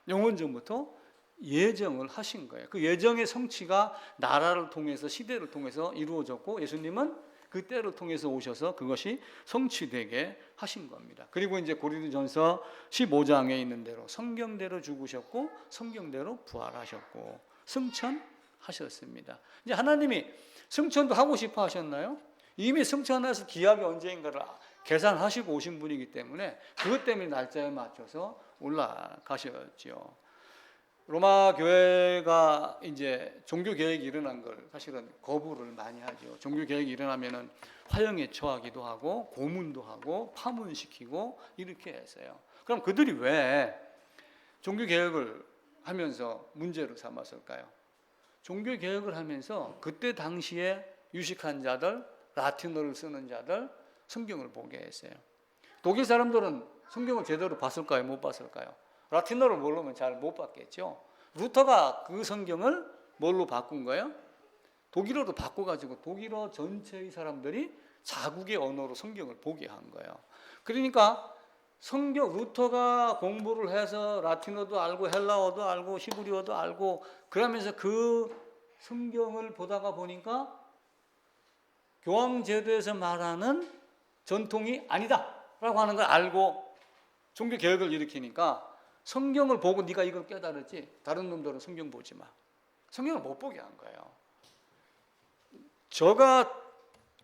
영원전부터 예정을 하신 거예요. 그 예정의 성취가 나라를 통해서, 시대를 통해서 이루어졌고 예수님은 그 때를 통해서 오셔서 그것이 성취되게 하신 겁니다. 그리고 이제 고린도전서 15장에 있는 대로 성경대로 죽으셨고 성경대로 부활하셨고 승천하셨습니다. 이제 하나님이 승천도 하고 싶어 하셨나요? 이미 승천해서 기약이 언제인가를 계산하시고 오신 분이기 때문에 그것 때문에 날짜에 맞춰서 올라가셨죠. 로마 교회가 이제 종교 개혁이 일어난 걸 사실은 거부를 많이 하죠. 종교 개혁이 일어나면은 화형에 처하기도 하고 고문도 하고 파문시키고 이렇게 했어요. 그럼 그들이 왜 종교 개혁을 하면서 문제로 삼았을까요? 종교 개혁을 하면서 그때 당시에 유식한 자들, 라틴어를 쓰는 자들 성경을 보게 했어요. 독일 사람들은 성경을 제대로 봤을까요? 못 봤을까요? 라틴어를 모르면 잘 못 봤겠죠. 루터가 그 성경을 뭘로 바꾼 거예요? 독일어로 바꿔가지고 독일어 전체의 사람들이 자국의 언어로 성경을 보게 한 거예요. 그러니까 루터가 공부를 해서 라틴어도 알고 헬라어도 알고 히브리어도 알고 그러면서 그 성경을 보다가 보니까 교황제도에서 말하는 전통이 아니다라고 하는 걸 알고 종교 개혁을 일으키니까 성경을 보고 네가 이걸 깨달았지 다른 놈들은 성경 보지 마. 성경을 못 보게 한 거예요. 제가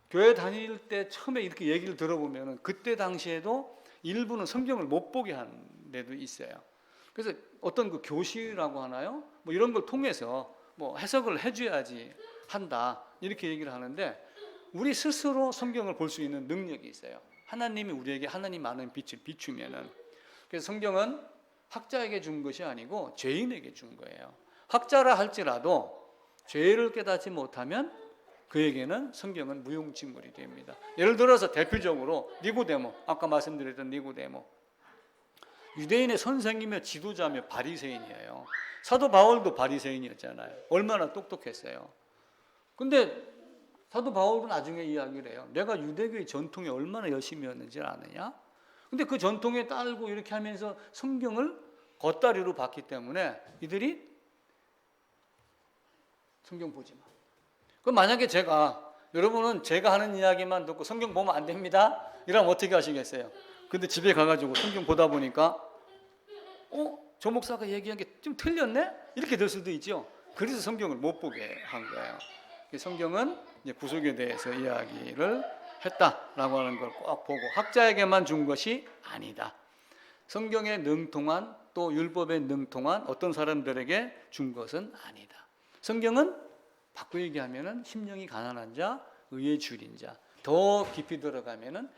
교회 다닐 때 처음에 이렇게 얘기를 들어보면 그때 당시에도 일부는 성경을 못 보게 한 데도 있어요. 그래서 어떤 그 교실이라고 하나요? 뭐 이런 걸 통해서 뭐 해석을 해줘야지 한다 이렇게 얘기를 하는데 우리 스스로 성경을 볼 수 있는 능력이 있어요. 하나님이 우리에게 하나님 아는 빛을 비추면은. 그래서 성경은 학자에게 준 것이 아니고 죄인에게 준 거예요. 학자라 할지라도 죄를 깨닫지 못하면 그에게는 성경은 무용지물이 됩니다. 예를 들어서 대표적으로 니고데모, 아까 말씀드렸던 니고데모. 유대인의 선생이며 지도자며 바리새인이에요. 사도 바울도 바리새인이었잖아요. 얼마나 똑똑했어요. 근데 사도 바울은 나중에 이야기를 해요. 내가 유대교의 전통에 얼마나 열심히 였는지 아느냐? 근데 그 전통에 따르고 이렇게 하면서 성경을 겉다리로 봤기 때문에 이들이 성경 보지 마. 그럼 만약에 여러분은 제가 하는 이야기만 듣고 성경 보면 안 됩니다. 이러면 어떻게 하시겠어요? 근데 집에 가가지고 성경 보다 보니까 저 목사가 얘기한 게 좀 틀렸네? 이렇게 될 수도 있죠. 그래서 성경을 못 보게 한 거예요. 성경은 이제 구속에 대해서 이야기를 했다라고 하는 걸 꼭 보고 학자에게만 준 것이 아니다. 성경에 능통한 또 율법에 능통한 어떤 사람들에게 준 것은 아니다. 성경은 바꿔 얘기하면은 심령이 가난한 자, 의에 줄인 자. 더 깊이 들어가면은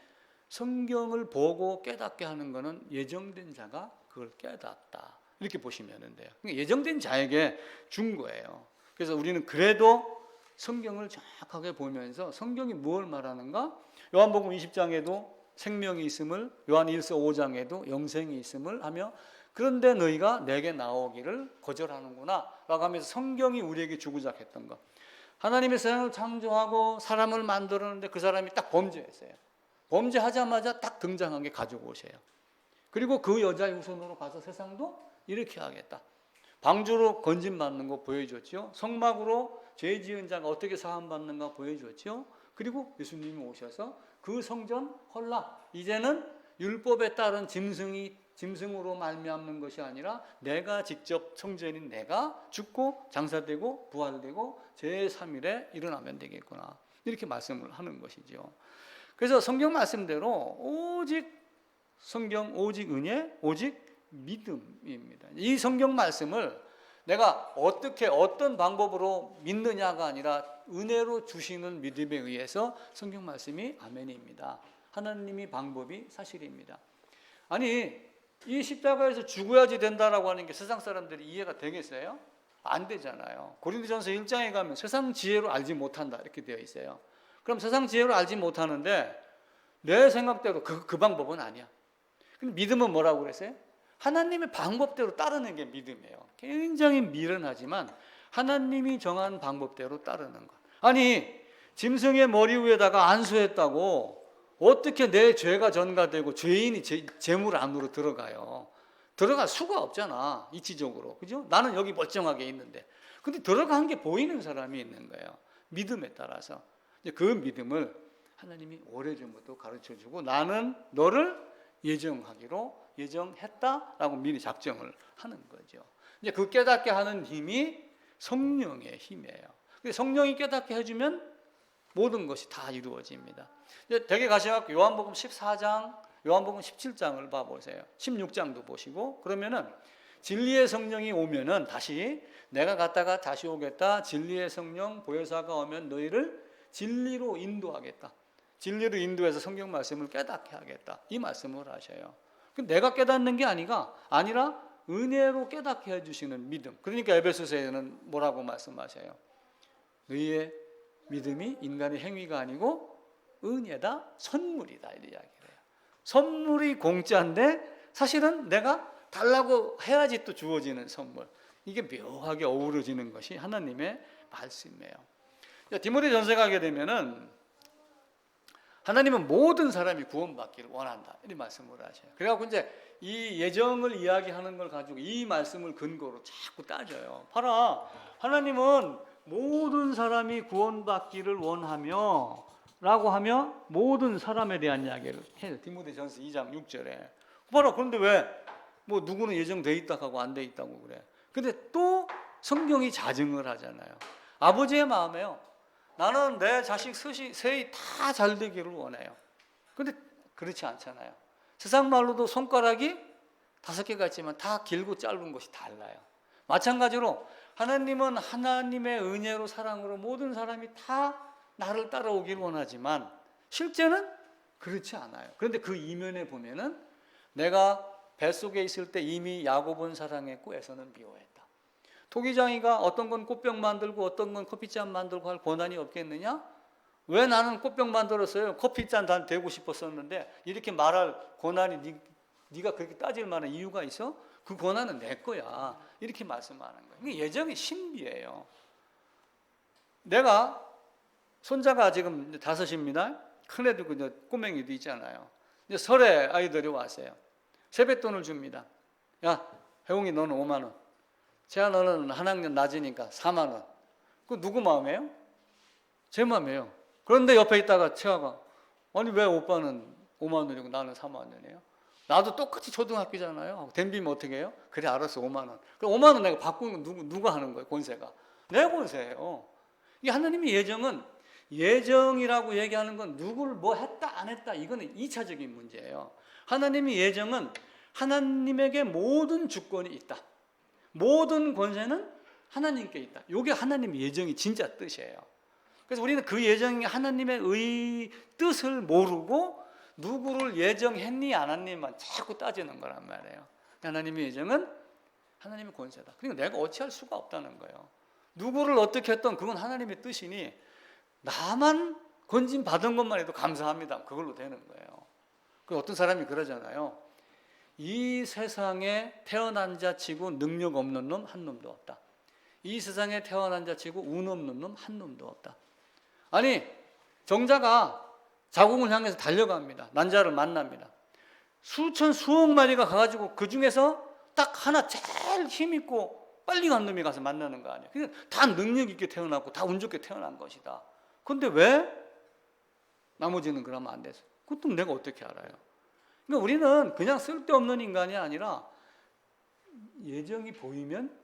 성경을 보고 깨닫게 하는 것은 예정된 자가 그걸 깨닫다. 이렇게 보시면 돼요. 그러니까 예정된 자에게 준 거예요. 그래서 우리는 그래도 성경을 정확하게 보면서 성경이 무엇을 말하는가? 요한복음 20장에도 생명이 있음을, 요한 1서 5장에도 영생이 있음을 하며 그런데 너희가 내게 나오기를 거절하는구나 라고 하면서 성경이 우리에게 주구장했던 것. 하나님의 세상을 창조하고 사람을 만들었는데 그 사람이 딱 범죄했어요. 범죄하자마자 딱 등장한 게 가지고 오세요. 그리고 그 여자의 후손으로 가서 세상도 이렇게 하겠다. 방주로 건진받는 거 보여줬죠. 성막으로 죄 지은 자가 어떻게 사함받는가 보여줬죠. 그리고 예수님이 오셔서 그 성전 헐라 이제는 율법에 따른 짐승으로 말미암는 것이 아니라 내가 직접 성전인 내가 죽고 장사되고 부활되고 제3일에 일어나면 되겠구나. 이렇게 말씀을 하는 것이죠. 그래서 성경 말씀대로 오직 성경, 오직 은혜, 오직 믿음입니다. 이 성경 말씀을 내가 어떻게 어떤 방법으로 믿느냐가 아니라 은혜로 주시는 믿음에 의해서 성경 말씀이 아멘입니다. 하나님이 방법이 사실입니다. 아니 이 십자가에서 죽어야지 된다라고 하는 게 세상 사람들이 이해가 되겠어요? 안 되잖아요. 고린도전서 1장에 가면 세상 지혜로 알지 못한다 이렇게 되어 있어요. 그럼 세상 지혜로 알지 못하는데 내 생각대로 그 방법은 아니야. 근데 믿음은 뭐라고 그랬어요? 하나님의 방법대로 따르는 게 믿음이에요. 굉장히 미련하지만 하나님이 정한 방법대로 따르는 것. 아니 짐승의 머리 위에다가 안수했다고 어떻게 내 죄가 전가되고 죄인이 재물 안으로 들어가요? 들어갈 수가 없잖아. 이치적으로. 그죠? 나는 여기 멀쩡하게 있는데. 근데 들어간 게 보이는 사람이 있는 거예요. 믿음에 따라서. 그 믿음을 하나님이 오래전부터 가르쳐주고 나는 너를 예정했다라고 미리 작정을 하는 거죠. 이제 그 깨닫게 하는 힘이 성령의 힘이에요. 성령이 깨닫게 해주면 모든 것이 다 이루어집니다. 이제 댁에 가셔서 요한복음 14장, 요한복음 17장을 봐보세요. 16장도 보시고 그러면은 진리의 성령이 오면은 다시 내가 갔다가 다시 오겠다. 진리의 성령 보혜사가 오면 너희를 진리로 인도하겠다. 진리로 인도해서 성경 말씀을 깨닫게 하겠다. 이 말씀을 하셔요. 내가 깨닫는 게 아니라 은혜로 깨닫게 해주시는 믿음. 그러니까 에베소서에는 뭐라고 말씀하셔요? 너희의 믿음이 인간의 행위가 아니고 은혜다, 선물이다 이렇게 이야기를 해요. 선물이 공짜인데 사실은 내가 달라고 해야지 또 주어지는 선물. 이게 묘하게 어우러지는 것이 하나님의 말씀이에요. 디모데전서에 가게 되면은 하나님은 모든 사람이 구원받기를 원한다. 이런 말씀을 하셔요. 그래갖고 이제 이 예정을 이야기하는 걸 가지고 이 말씀을 근거로 자꾸 따져요. 봐라, 하나님은 모든 사람이 구원받기를 원하며 라고 하며 모든 사람에 대한 이야기를 해요. 디모데전서 2장 6절에. 봐라, 그런데 왜 뭐 누구는 예정돼 있다 하고 안 돼 있다고 그래. 근데 또 성경이 자증을 하잖아요. 아버지의 마음에요. 나는 내 자식 셋이 다 잘 되기를 원해요. 근데 그렇지 않잖아요. 세상 말로도 손가락이 5개가 있지만 다 길고 짧은 것이 달라요. 마찬가지로 하나님은 하나님의 은혜로 사랑으로 모든 사람이 다 나를 따라오기를 원하지만 실제는 그렇지 않아요. 그런데 그 이면에 보면은 내가 뱃속에 있을 때 이미 야곱은 사랑했고 에서는 미워했다. 토기장이가 어떤 건 꽃병 만들고 어떤 건 커피잔 만들고 할 권한이 없겠느냐? 왜 나는 꽃병 만들었어요? 커피잔 단 되고 싶었었는데 이렇게 말할 권한이 네가 그렇게 따질 만한 이유가 있어? 그 권한은 내 거야. 이렇게 말씀하는 거예요. 이게 예정의 신비예요. 내가 손자가 지금 5입니다. 큰애도 꼬맹이도 있잖아요. 이제 설에 아이들이 왔어요. 세뱃돈을 줍니다. 야, 혜웅이 너는 5만 원. 재아 너는 한 학년 낮으니까 4만 원. 그 누구 마음이에요? 제 마음이에요. 그런데 옆에 있다가 채아가 아니 왜 오빠는 5만 원이고 나는 4만 원이에요? 나도 똑같이 초등학교잖아요. 댐비면 어떻게 해요? 그래 알았어 5만 원. 그럼 5만 원 내가 바꾸는 건 누가 하는 거예요? 권세가. 내 권세예요. 이 하나님의 예정이라고 얘기하는 건 누구를 뭐 했다 안 했다 이거는 2차적인 문제예요. 하나님의 예정은 하나님에게 모든 주권이 있다. 모든 권세는 하나님께 있다. 이게 하나님의 예정이 진짜 뜻이에요. 그래서 우리는 그 예정이 하나님의 뜻을 모르고 누구를 예정했니 안 했니만 자꾸 따지는 거란 말이에요. 하나님의 예정은 하나님의 권세다. 그러니까 내가 어찌할 수가 없다는 거예요. 누구를 어떻게 했던 그건 하나님의 뜻이니 나만 건진 받은 것만 해도 감사합니다. 그걸로 되는 거예요. 그 어떤 사람이 그러잖아요. 이 세상에 태어난 자 치고 능력 없는 놈 한 놈도 없다. 이 세상에 태어난 자 치고 운 없는 놈 한 놈도 없다. 아니 정자가 자궁을 향해서 달려갑니다. 난자를 만납니다. 수억 마리가 가가지고 그 중에서 딱 하나 제일 힘있고 빨리 간 놈이 가서 만나는 거 아니에요. 그러니까 다 능력 있게 태어났고 다 운 좋게 태어난 것이다. 그런데 왜 나머지는 그러면 안 돼서? 그것도 내가 어떻게 알아요? 그러니까 우리는 그냥 쓸데없는 인간이 아니라 예정이 보이면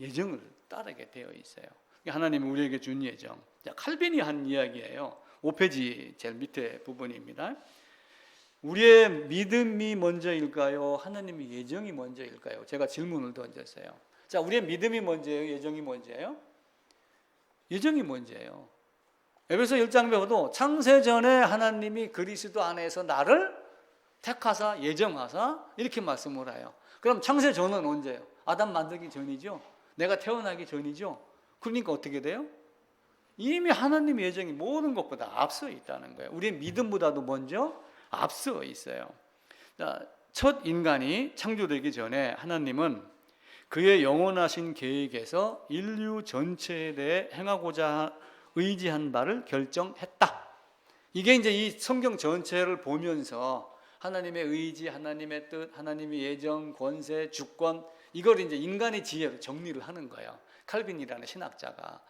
예정을 따르게 되어 있어요. 하나님이 우리에게 준 예정. 자, 칼빈이 한 이야기예요. 5페이지 제일 밑에 부분입니다. 우리의 믿음이 먼저일까요? 하나님의 예정이 먼저일까요? 제가 질문을 던졌어요. 자, 우리의 믿음이 먼저예요? 예정이 먼저예요? 예정이 먼저예요. 에베소 1장 배워도 창세전에 하나님이 그리스도 안에서 나를 택하사 예정하사 이렇게 말씀을 해요. 그럼 창세전은 언제예요? 아담 만들기 전이죠. 내가 태어나기 전이죠. 그러니까 어떻게 돼요? 이미 하나님의 예정이 모든 것보다 앞서 있다는 거예요. 우리의 믿음보다도 먼저 앞서 있어요. 자, 첫 인간이 창조되기 전에 하나님은 그의 영원하신 계획에서 인류 전체에 대해 행하고자 의지한 바를 결정했다. 이게 이제 이 성경 전체를 보면서 하나님의 의지, 하나님의 뜻, 하나님의 예정, 권세, 주권 이걸 이제 인간의 지혜로 정리를 하는 거예요. 칼빈이라는 신학자가.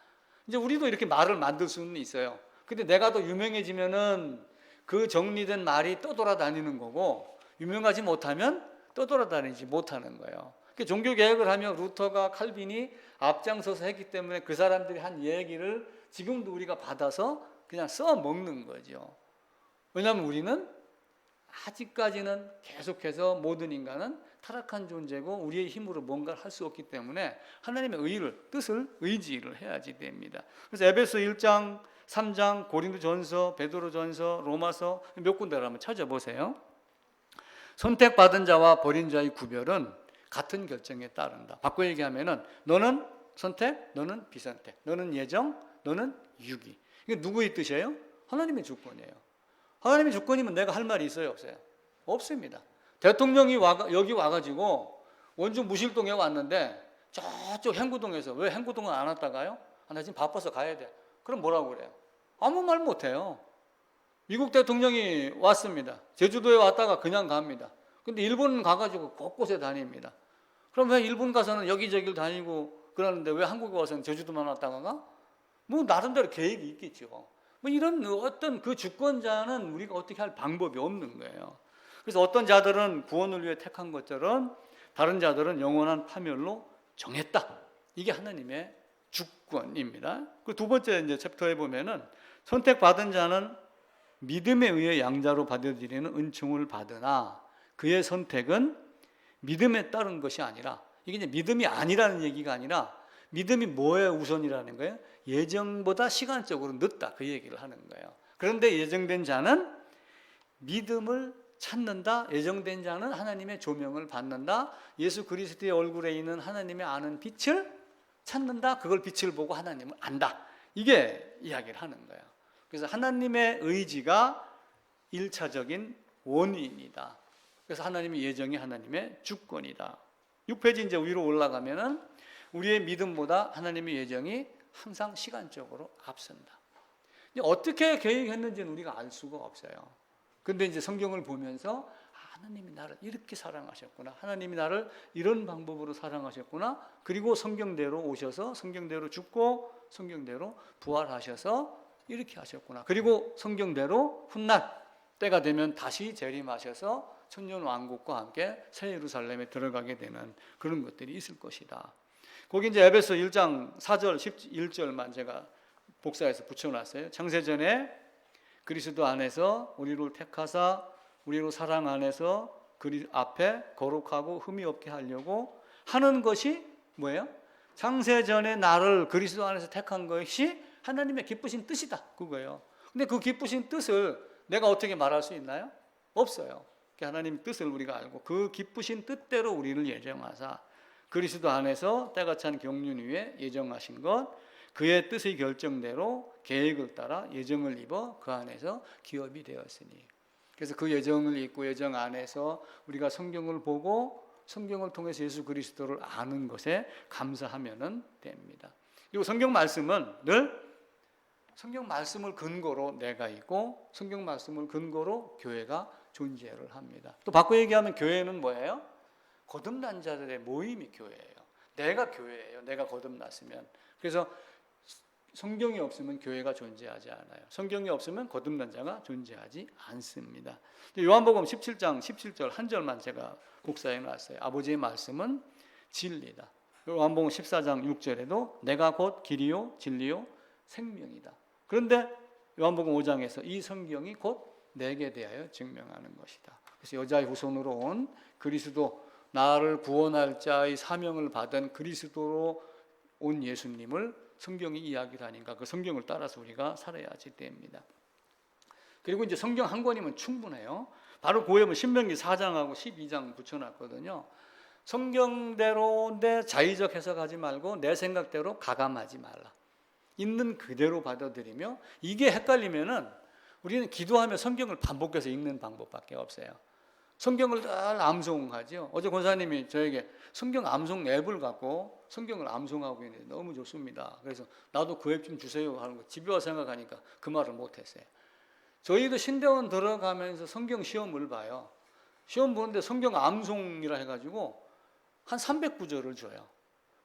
이제 우리도 이렇게 말을 만들 수는 있어요. 근데 내가 더 유명해지면은 그 정리된 말이 떠돌아다니는 거고 유명하지 못하면 떠돌아다니지 못하는 거예요. 종교 개혁을 하며 루터가 칼빈이 앞장서서 했기 때문에 그 사람들이 한 얘기를 지금도 우리가 받아서 그냥 써먹는 거죠. 왜냐하면 우리는 아직까지는 계속해서 모든 인간은 타락한 존재고 우리의 힘으로 뭔가를 할 수 없기 때문에 하나님의 뜻을 의지를 해야지 됩니다. 그래서 에베소 1장, 3장, 고린도전서, 베드로전서, 로마서 몇 군데를 한번 찾아보세요. 선택받은 자와 버린 자의 구별은 같은 결정에 따른다. 바꿔 얘기하면은 너는 선택, 너는 비선택, 너는 예정, 너는 유기. 이게 누구의 뜻이에요? 하나님의 주권이에요. 하나님의 주권이면 내가 할 말이 있어요, 없어요? 없습니다. 대통령이 여기 와가지고 원주 무실동에 왔는데 저쪽 행구동에서 왜 행구동은 안 왔다가요? 나 지금 바빠서 가야 돼. 그럼 뭐라고 그래요? 아무 말 못해요. 미국 대통령이 왔습니다. 제주도에 왔다가 그냥 갑니다. 근데 일본 가가지고 곳곳에 다닙니다. 그럼 왜 일본 가서는 여기저기를 다니고 그러는데 왜 한국에 와서는 제주도만 왔다가 가? 뭐 나름대로 계획이 있겠죠. 뭐 이런 어떤 그 주권자는 우리가 어떻게 할 방법이 없는 거예요. 그래서 어떤 자들은 구원을 위해 택한 것처럼 다른 자들은 영원한 파멸로 정했다. 이게 하나님의 주권입니다. 그 두 번째 이제 챕터에 보면은 선택받은 자는 믿음에 의해 양자로 받아들이는 은총을 받으나 그의 선택은 믿음에 따른 것이 아니라 이게 이제 믿음이 아니라는 얘기가 아니라 믿음이 뭐에 우선이라는 거예요? 예정보다 시간적으로 늦다 그 얘기를 하는 거예요. 그런데 예정된 자는 믿음을 찾는다. 예정된 자는 하나님의 조명을 받는다. 예수 그리스도의 얼굴에 있는 하나님의 아는 빛을 찾는다. 그걸 빛을 보고 하나님을 안다. 이게 이야기를 하는 거예요. 그래서 하나님의 의지가 1차적인 원인이다. 그래서 하나님의 예정이 하나님의 주권이다. 6페이지 이제 위로 올라가면은 우리의 믿음보다 하나님의 예정이 항상 시간적으로 앞선다. 어떻게 계획했는지는 우리가 알 수가 없어요. 근데 이제 성경을 보면서 하나님이 나를 이렇게 사랑하셨구나. 하나님이 나를 이런 방법으로 사랑하셨구나. 그리고 성경대로 오셔서 성경대로 죽고 성경대로 부활하셔서 이렇게 하셨구나. 그리고 성경대로 훗날 때가 되면 다시 재림하셔서 천년 왕국과 함께 새 예루살렘에 들어가게 되는 그런 것들이 있을 것이다. 거기 이제 에베소 1장 4절 11절만 제가 복사해서 붙여놨어요. 창세전에 그리스도 안에서 우리를 택하사 우리로 사랑 안에서 그리 앞에 거룩하고 흠이 없게 하려고 하는 것이 뭐예요? 창세전에 나를 그리스도 안에서 택한 것이 하나님의 기쁘신 뜻이다. 그거예요. 근데 그 기쁘신 뜻을 내가 어떻게 말할 수 있나요? 없어요. 하나님의 뜻을 우리가 알고 그 기쁘신 뜻대로 우리를 예정하사 그리스도 안에서 때가 찬 경륜 위에 예정하신 것, 그의 뜻의 결정대로 계획을 따라 예정을 입어 그 안에서 기업이 되었으니. 그래서 그 예정을 입고 예정 안에서 우리가 성경을 보고 성경을 통해서 예수 그리스도를 아는 것에 감사하면 됩니다. 그리고 성경 말씀은 늘 성경 말씀을 근거로 내가 있고 성경 말씀을 근거로 교회가 존재를 합니다. 또 바꿔 얘기하면 교회는 뭐예요? 거듭난 자들의 모임이 교회예요. 내가 교회예요. 내가 거듭났으면. 그래서 성경이 없으면 교회가 존재하지 않아요. 성경이 없으면 거듭난 자가 존재하지 않습니다. 요한복음 17장 17절 한 절만 제가 복사해 놨어요. 아버지의 말씀은 진리다. 요한복음 14장 6절에도 내가 곧 길이요 진리요 생명이다. 그런데 요한복음 5장에서 이 성경이 곧 내게 대하여 증명하는 것이다. 그래서 여자의 후손으로 온 그리스도, 나를 구원할 자의 사명을 받은 그리스도로 온 예수님을 성경이 이야기를 하니까 그 성경을 따라서 우리가 살아야지 됩니다. 그리고 이제 성경 한 권이면 충분해요. 바로 고해면 신명기 4장하고 12장 붙여놨거든요. 성경대로 내 자의적 해석하지 말고 내 생각대로 가감하지 말라. 있는 그대로 받아들이며, 이게 헷갈리면은 우리는 기도하며 성경을 반복해서 읽는 방법밖에 없어요. 성경을 늘 암송하죠. 어제 권사님이 저에게 성경 암송 앱을 갖고 성경을 암송하고 있는데 너무 좋습니다. 그래서 나도 그 앱 좀 주세요 하는 거 집에 와서 생각하니까 그 말을 못했어요. 저희도 신대원 들어가면서 성경 시험을 봐요. 시험 보는데 성경 암송이라 해가지고 한 300구절을 줘요.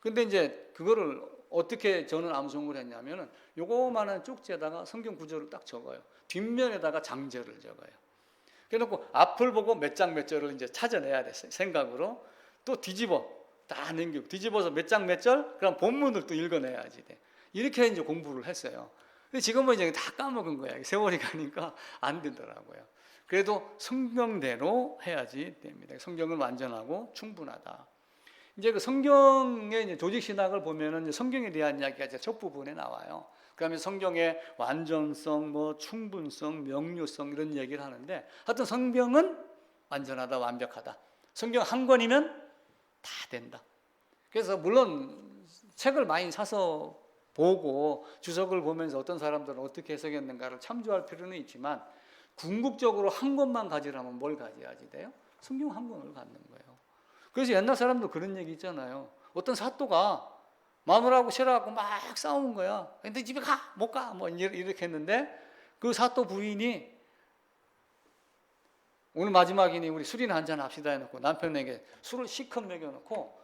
근데 이제 그거를 어떻게 저는 암송을 했냐면은 요거만한 쪽지에다가 성경 구절을 딱 적어요. 뒷면에다가 장절을 적어요. 그래놓고 앞을 보고 몇 장 몇 절을 이제 찾아내야 됐어요. 생각으로. 또 뒤집어. 다 넘기고. 뒤집어서 몇 장 몇 절? 그럼 본문을 또 읽어내야지 돼. 이렇게 이제 공부를 했어요. 근데 지금은 이제 다 까먹은 거야. 세월이 가니까 안 되더라고요. 그래도 성경대로 해야지 됩니다. 성경은 완전하고 충분하다. 이제 그 성경의 이제 조직신학을 보면은 이제 성경에 대한 이야기가 이제 첫 부분에 나와요. 그러면 성경의 완전성, 뭐 충분성, 명료성 이런 얘기를 하는데, 하여튼 성경은 완전하다, 완벽하다. 성경 한 권이면 다 된다. 그래서 물론 책을 많이 사서 보고 주석을 보면서 어떤 사람들은 어떻게 해석했는가를 참조할 필요는 있지만, 궁극적으로 한 권만 가지라면 뭘 가져야지 돼요? 성경 한 권을 갖는 거예요. 그래서 옛날 사람도 그런 얘기 있잖아요. 어떤 사또가 마누라하고 싫어갖고 막 싸운 거야. 근데 집에 가, 못 가, 뭐 이렇게 했는데 그 사또 부인이 오늘 마지막이니 우리 술이나 한잔 합시다 해놓고 남편에게 술을 시컷 먹여놓고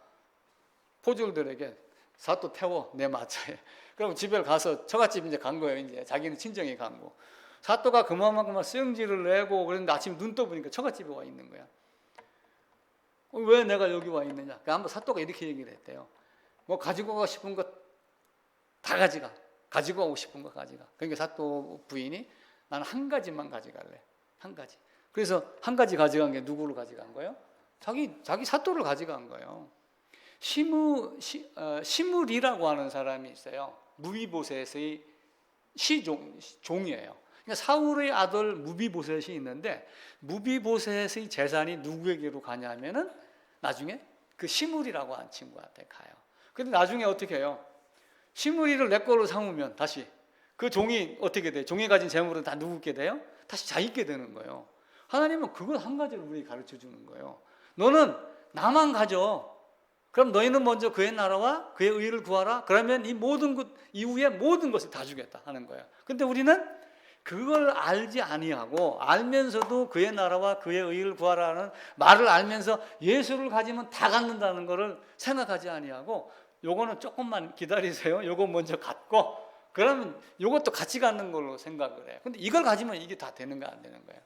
포졸들에게 사또 태워 내 마차에. 그럼 집에 가서 처갓집 이제 간 거예요. 이제 자기는 친정에 간 거. 사또가 그만큼만 성질을 내고 그랬는데 아침 눈 떠보니까 처갓집에 와 있는 거야. 왜 내가 여기 와 있느냐? 한번 사또가 이렇게 얘기를 했대요. 뭐 가지고 가고 싶은 거 다 가져가. 가지고 가고 싶은 거 가져가. 그러니까 사또 부인이 나는 한 가지만 가져갈래. 한 가지. 그래서 한 가지 가져간 게 누구를 가져간 거예요? 자기 사또를 가져간 거예요. 시므리라고 하는 사람이 있어요. 무비보셋의 종이에요. 그러니까 사울의 아들 무비보셋이 있는데, 무비보셋의 재산이 누구에게로 가냐면은 나중에 그 시므리라고 하는 친구한테 가요. 근데 나중에 어떻게 해요? 시므리를 내 거로 삼으면 다시 그 종이 어떻게 돼요? 종이 가진 재물은 다 누구게 돼요? 다시 자기게 되는 거예요. 하나님은 그걸 한 가지를 우리에게 가르쳐 주는 거예요. 너는 나만 가져. 그럼 너희는 먼저 그의 나라와 그의 의를 구하라. 그러면 이 모든 것 이후에 모든 것을 다 주겠다 하는 거예요. 근데 우리는 그걸 알지 아니하고 알면서도 그의 나라와 그의 의를 구하라는 말을 알면서 예수를 가지면 다 갖는다는 것을 생각하지 아니하고 요거는 조금만 기다리세요. 요거 먼저 갖고 그러면 요것도 같이 갖는 걸로 생각을 해요. 근데 이걸 가지면 이게 다 되는 거 안 되는 거예요.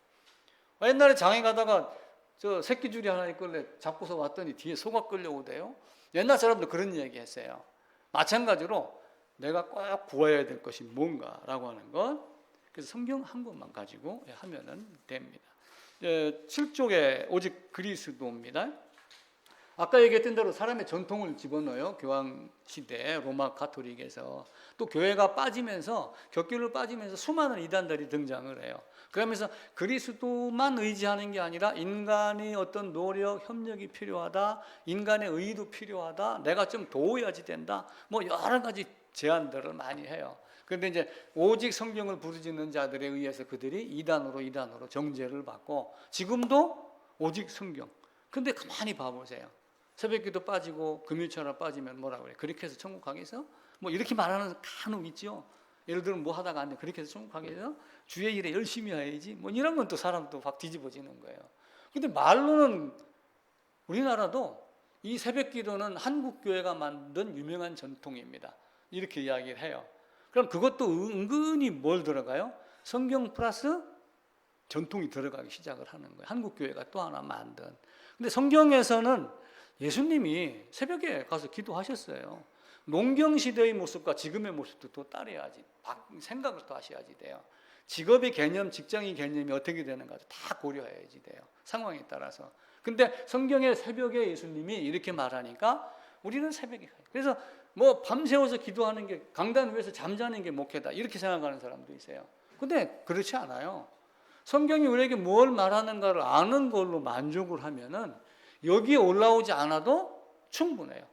옛날에 장에 가다가 저 새끼줄이 하나 있길래 잡고서 왔더니 뒤에 소가 끌려오대요. 옛날 사람도 그런 얘기 했어요. 마찬가지로 내가 꼭 구해야 될 것이 뭔가라고 하는 것. 그래서 성경 한 권만 가지고 하면은 됩니다. 7쪽에 오직 그리스도입니다. 아까 얘기했던 대로 사람의 전통을 집어넣어요. 교황 시대 로마 가톨릭에서 또 교회가 빠지면서 격길로 빠지면서 수많은 이단들이 등장을 해요. 그러면서 그리스도만 의지하는 게 아니라 인간의 어떤 노력, 협력이 필요하다. 인간의 의도 필요하다. 내가 좀 도와야지 된다. 뭐 여러 가지 제안들을 많이 해요. 그런데 이제 오직 성경을 부르짖는 자들에 의해서 그들이 이단으로 정죄를 받고 지금도 오직 성경. 근데 가만히 봐보세요. 새벽기도 빠지고 금요일처럼 빠지면 뭐라고 그래? 그렇게 해서 천국 가겠어? 뭐 이렇게 말하는 간혹 있죠. 예를 들면 뭐 하다가 안 돼. 그렇게 해서 천국 가겠어? 주의 일에 열심히 해야지. 뭐 이런 건 또 사람 또 확 뒤집어지는 거예요. 근데 말로는 우리나라도 이 새벽기도는 한국교회가 만든 유명한 전통입니다. 이렇게 이야기를 해요. 그럼 그것도 은근히 뭘 들어가요? 성경 플러스 전통이 들어가기 시작을 하는 거예요. 한국교회가 또 하나 만든. 근데 성경에서는 예수님이 새벽에 가서 기도하셨어요. 농경시대의 모습과 지금의 모습도 또 따라야지. 생각을 또 하셔야지 돼요. 직업의 개념, 직장의 개념이 어떻게 되는가 다 고려해야지 돼요. 상황에 따라서. 근데 성경의 새벽에 예수님이 이렇게 말하니까 우리는 새벽에 가요. 그래서 뭐 밤새워서 기도하는 게 강단 위에서 잠자는 게 목회다 이렇게 생각하는 사람도 있어요. 근데 그렇지 않아요. 성경이 우리에게 뭘 말하는가를 아는 걸로 만족을 하면은 여기에 올라오지 않아도 충분해요.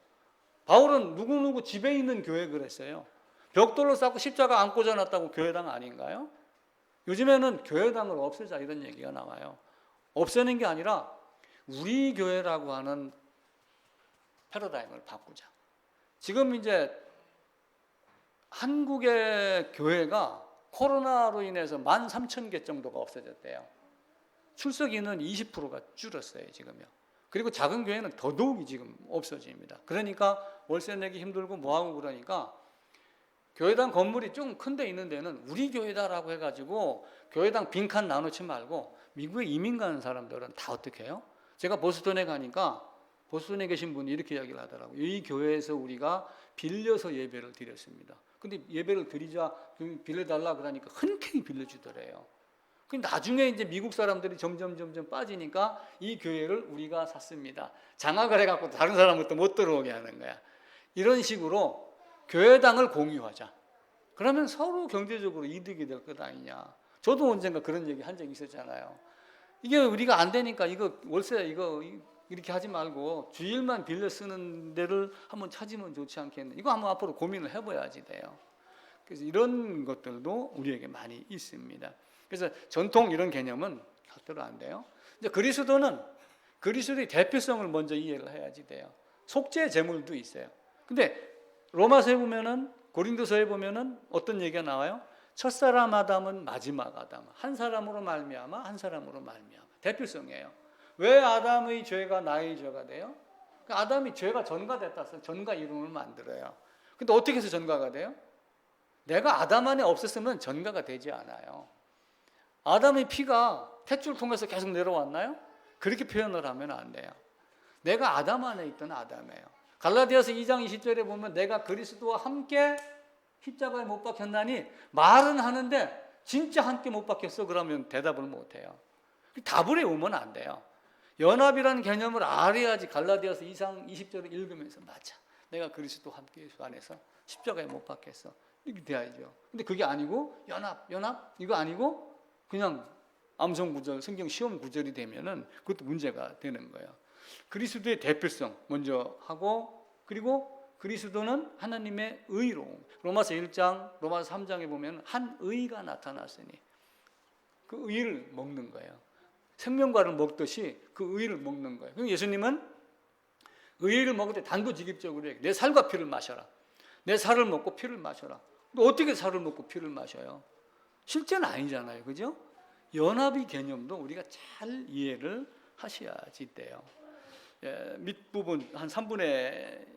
바울은 누구누구 집에 있는 교회 그랬어요. 벽돌로 쌓고 십자가 안 꽂아놨다고 교회당 아닌가요? 요즘에는 교회당을 없애자 이런 얘기가 나와요. 없애는 게 아니라 우리 교회라고 하는 패러다임을 바꾸자. 지금 이제 한국의 교회가 코로나로 인해서 13,000개 정도가 없어졌대요. 출석인은 20%가 줄었어요, 지금요. 그리고 작은 교회는 더더욱이 지금 없어집니다. 그러니까 월세 내기 힘들고 뭐하고 그러니까 교회당 건물이 좀 큰 데 있는 데는 우리 교회다라고 해가지고 교회당 빈칸 나누지 말고 미국에 이민 가는 사람들은 다 어떻게 해요? 제가 보스턴에 가니까 보스턴에 계신 분이 이렇게 이야기를 하더라고요. 이 교회에서 우리가 빌려서 예배를 드렸습니다. 근데 예배를 드리자 빌려달라 그러니까 흔쾌히 빌려주더래요. 나중에 이제 미국 사람들이 점점 빠지니까 이 교회를 우리가 샀습니다. 장악을 해갖고 다른 사람부터 못 들어오게 하는 거야. 이런 식으로 교회당을 공유하자. 그러면 서로 경제적으로 이득이 될 것 아니냐. 저도 언젠가 그런 얘기 한 적이 있었잖아요. 이게 우리가 안 되니까 이거 월세 이거 이렇게 하지 말고 주일만 빌려 쓰는 데를 한번 찾으면 좋지 않겠나. 이거 한번 앞으로 고민을 해봐야지 돼요. 그래서 이런 것들도 우리에게 많이 있습니다. 그래서 전통 이런 개념은 절대로 안 돼요. 이제 그리스도는 그리스도의 대표성을 먼저 이해를 해야지 돼요. 속죄 제물도 있어요. 근데 로마서에 보면은 고린도서에 보면은 어떤 얘기가 나와요? 첫사람 아담은 마지막 아담. 한 사람으로 말미암아 한 사람으로 말미암아. 대표성이에요. 왜 아담의 죄가 나의 죄가 돼요? 그러니까 아담이 죄가 전가됐다 해서 전가 이름을 만들어요. 근데 어떻게 해서 전가가 돼요? 내가 아담 안에 없었으면 전가가 되지 않아요. 아담의 피가 탯줄 통해서 계속 내려왔나요? 그렇게 표현을 하면 안 돼요. 내가 아담 안에 있던 아담이에요. 갈라디아서 2장 20절에 보면 내가 그리스도와 함께 십자가에 못 박혔나니 말은 하는데 진짜 함께 못 박혔어? 그러면 대답을 못 해요. 답을 외우면 안 돼요. 연합이라는 개념을 알아야지 갈라디아서 2장 20절을 읽으면서 맞아. 내가 그리스도와 함께 예수 안에서 십자가에 못 박혔어. 이렇게 돼야죠. 근데 그게 아니고 연합 이거 아니고 그냥 암송 구절, 성경 시험 구절이 되면은 그것도 문제가 되는 거예요. 그리스도의 대표성 먼저 하고 그리고 그리스도는 하나님의 의로움. 로마서 1장, 로마서 3장에 보면 한 의가 나타났으니 그 의를 먹는 거예요. 생명과를 먹듯이 그 의를 먹는 거예요. 그럼 예수님은 의를 먹을 때 단도직입적으로 해요. 내 살과 피를 마셔라. 내 살을 먹고 피를 마셔라. 또 어떻게 살을 먹고 피를 마셔요? 실제는 아니잖아요. 그죠? 연합의 개념도 우리가 잘 이해를 하셔야지 돼요. 예, 밑부분 한 3분의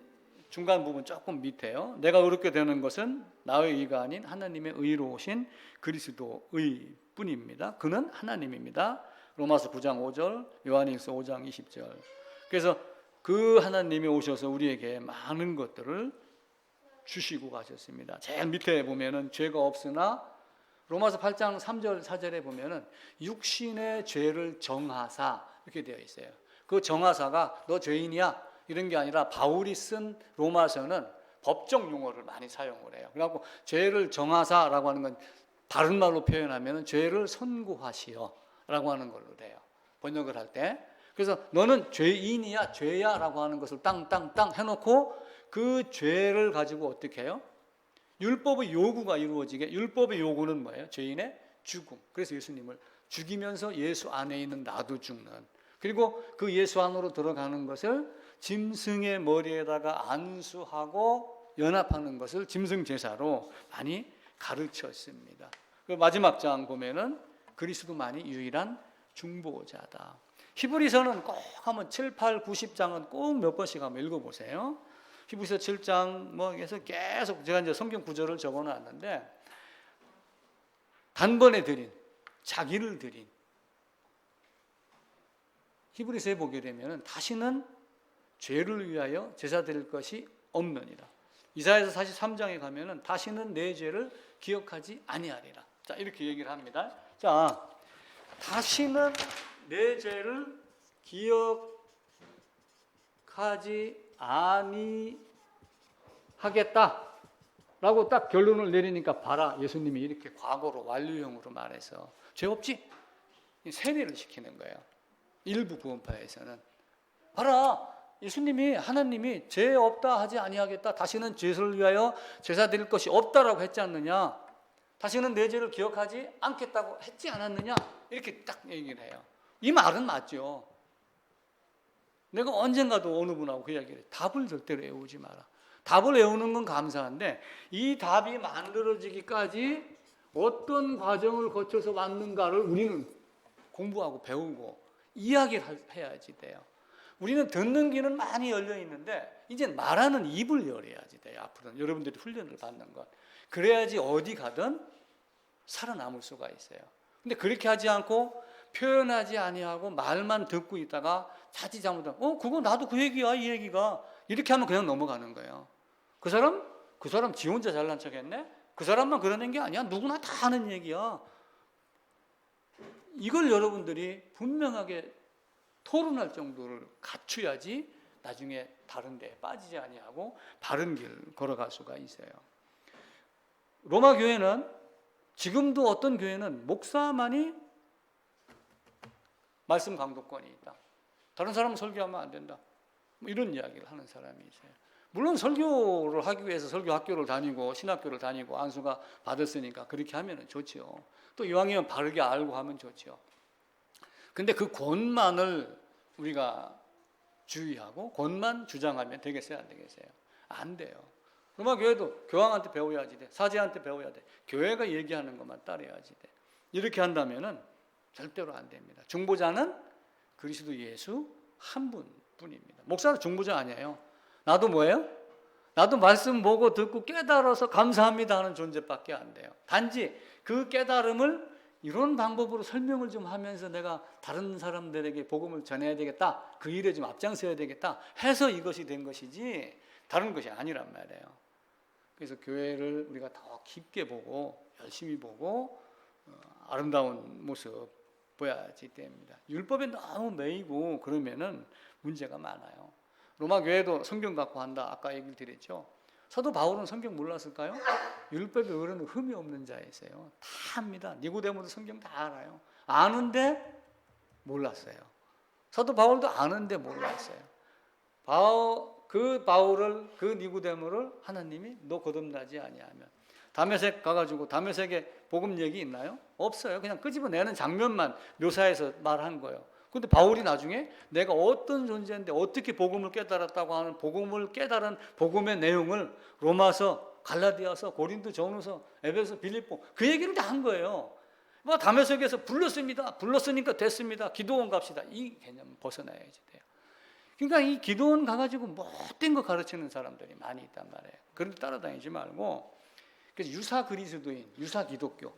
중간 부분 조금 밑에요. 내가 의롭게 되는 것은 나의 의가 아닌 하나님의 의로 오신 그리스도의 뿐입니다. 그는 하나님입니다. 로마서 9장 5절, 요한일서 5장 20절. 그래서 그 하나님이 오셔서 우리에게 많은 것들을 주시고 가셨습니다. 제일 밑에 보면은 죄가 없으나 로마서 8장 3절 4절에 보면은 육신의 죄를 정하사 이렇게 되어 있어요. 그 정하사가 너 죄인이야 이런 게 아니라 바울이 쓴 로마서는 법정 용어를 많이 사용을 해요. 그래갖고 죄를 정하사라고 하는 건 다른 말로 표현하면 죄를 선고하시어라고 하는 걸로 돼요. 번역을 할 때. 그래서 너는 죄인이야, 죄야라고 하는 것을 땅땅땅 해놓고 그 죄를 가지고 어떻게 해요? 율법의 요구가 이루어지게. 율법의 요구는 뭐예요? 죄인의 죽음. 그래서 예수님을 죽이면서 예수 안에 있는 나도 죽는. 그리고 그 예수 안으로 들어가는 것을 짐승의 머리에다가 안수하고 연합하는 것을 짐승 제사로 많이 가르쳤습니다. 그 마지막 장 보면은 그리스도만이 유일한 중보자다. 히브리서는 꼭 한번 7, 8, 90장은 꼭 몇 번씩 한번 읽어보세요. 히브리서 7장 뭐 해서 계속 제가 이제 성경 구절을 적어놨는데 단번에 드린 자기를 드린 히브리서에 보게 되면 다시는 죄를 위하여 제사 드릴 것이 없느니라. 이사야서 43장에 가면은 다시는 내 죄를 기억하지 아니하리라. 자, 이렇게 얘기를 합니다. 자, 다시는 내 죄를 기억하지 아니하겠다라고 딱 결론을 내리니까 봐라. 예수님이 이렇게 과거로 완료형으로 말해서 죄 없지? 세뇌를 시키는 거예요. 일부 구원파에서는 봐라. 예수님이 하나님이 죄 없다 하지 아니하겠다. 다시는 죄를 위하여 제사 드릴 것이 없다라고 했지 않느냐. 다시는 내 죄를 기억하지 않겠다고 했지 않았느냐. 이렇게 딱 얘기를 해요. 이 말은 맞죠. 내가 언젠가도 어느 분하고 그 이야기를 해요. 답을 절대로 외우지 마라. 답을 외우는 건 감사한데 이 답이 만들어지기까지 어떤 과정을 거쳐서 왔는가를 우리는 공부하고 배우고 이야기를 해야지 돼요. 우리는 듣는 귀는 많이 열려 있는데 이제 말하는 입을 열어야지 돼요. 앞으로는 여러분들이 훈련을 받는 것. 그래야지 어디 가든 살아남을 수가 있어요. 근데 그렇게 하지 않고 표현하지 아니하고 말만 듣고 있다가 자칫 잘못하면 그거 나도 그 얘기야 이 얘기가 이렇게 하면 그냥 넘어가는 거예요. 그 사람 지 혼자 잘난 척했네. 그 사람만 그러는 게 아니야. 누구나 다 하는 얘기야. 이걸 여러분들이 분명하게 토론할 정도를 갖춰야지 나중에 다른 데에 빠지지 아니하고 바른 길 걸어갈 수가 있어요. 로마 교회는 지금도 어떤 교회는 목사만이 말씀 강도권이 있다. 다른 사람은 설교하면 안 된다. 뭐 이런 이야기를 하는 사람이 있어요. 물론 설교를 하기 위해서 설교 학교를 다니고 신학교를 다니고 안수가 받았으니까 그렇게 하면 좋죠. 또 이왕이면 바르게 알고 하면 좋죠. 근데 그 권만을 우리가 주의하고 권만 주장하면 되겠어요? 안 되겠어요? 안 돼요. 로마 교회도 교황한테 배워야지 돼. 사제한테 배워야 돼. 교회가 얘기하는 것만 따라야지 돼. 이렇게 한다면은 절대로 안 됩니다. 중보자는 그리스도 예수 한 분뿐입니다. 목사는 중보자 아니에요. 나도 뭐예요? 나도 말씀 보고 듣고 깨달아서 감사합니다 하는 존재밖에 안 돼요. 단지 그 깨달음을 이런 방법으로 설명을 좀 하면서 내가 다른 사람들에게 복음을 전해야 되겠다. 그 일에 좀 앞장서야 되겠다 해서 이것이 된 것이지 다른 것이 아니란 말이에요. 그래서 교회를 우리가 더 깊게 보고 열심히 보고 아름다운 모습 보여야지 됩니다. 율법에 너무 매이고 그러면은 문제가 많아요. 로마 교회도 성경 갖고 한다. 아까 얘기를 드렸죠. 사도 바울은 성경 몰랐을까요? 율법에 의뢰는 흠이 없는 자였어요. 다 합니다. 니고데모도 성경 다 알아요. 아는데 몰랐어요. 사도 바울도 아는데 몰랐어요. 그 바울을 그 니고데모를 하나님이 너 거듭나지 아니하면 다메섹 가가지고 다메섹에 복음 얘기 있나요? 없어요. 그냥 끄집어내는 장면만 묘사해서 말한 거예요. 근데 바울이 나중에 내가 어떤 존재인데 어떻게 복음을 깨달았다고 하는 복음을 깨달은 복음의 내용을 로마서, 갈라디아서, 고린도, 전후서, 에베소, 빌립보 그 얘기를 다 한 거예요. 뭐 다메섹에서 불렀습니다. 불렀으니까 됐습니다. 기도원 갑시다. 이 개념 벗어나야지 돼요. 그러니까 이 기도원 가가지고 못된 거 가르치는 사람들이 많이 있단 말이에요. 그런데 따라다니지 말고 그래서 유사 그리스도인, 유사 기독교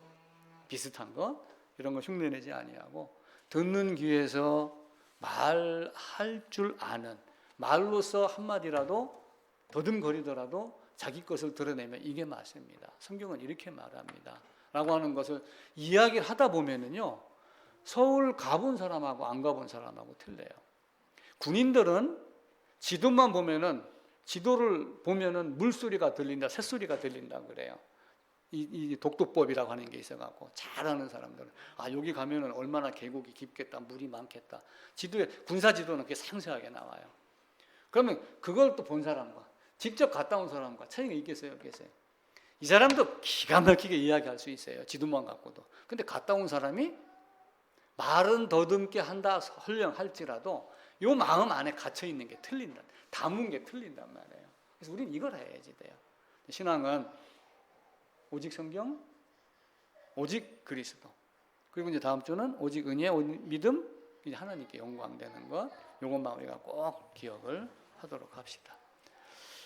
비슷한 것 이런 거 흉내내지 아니하고 듣는 귀에서 말할 줄 아는 말로서 한마디라도 더듬거리더라도 자기 것을 드러내면 이게 맞습니다. 성경은 이렇게 말합니다. 라고 하는 것을 이야기를 하다 보면은요, 서울 가본 사람하고 안 가본 사람하고 틀려요. 군인들은 지도만 보면은 지도를 보면은 물소리가 들린다, 새소리가 들린다 그래요. 이 독도법이라고 하는 게 있어갖고 잘 아는 사람들은 여기 가면은 얼마나 계곡이 깊겠다, 물이 많겠다. 지도에 군사 지도는 그게 상세하게 나와요. 그러면 그걸 또 본 사람과 직접 갔다 온 사람과 차이가 있겠어요, 없겠어요? 이 사람도 기가 막히게 이야기할 수 있어요. 지도만 갖고도. 근데 갔다 온 사람이 말은 더듬게 한다 헐렁할지라도 요 마음 안에 갇혀 있는 게 틀린다. 담은 게 틀린단 말이에요. 그래서 우리는 이걸 해야지 돼요. 신앙은 오직 성경, 오직 그리스도. 그리고 이제 다음 주는 오직 은혜, 오직 믿음, 이제 하나님께 영광되는 것. 요것만 우리가 꼭 기억을 하도록 합시다.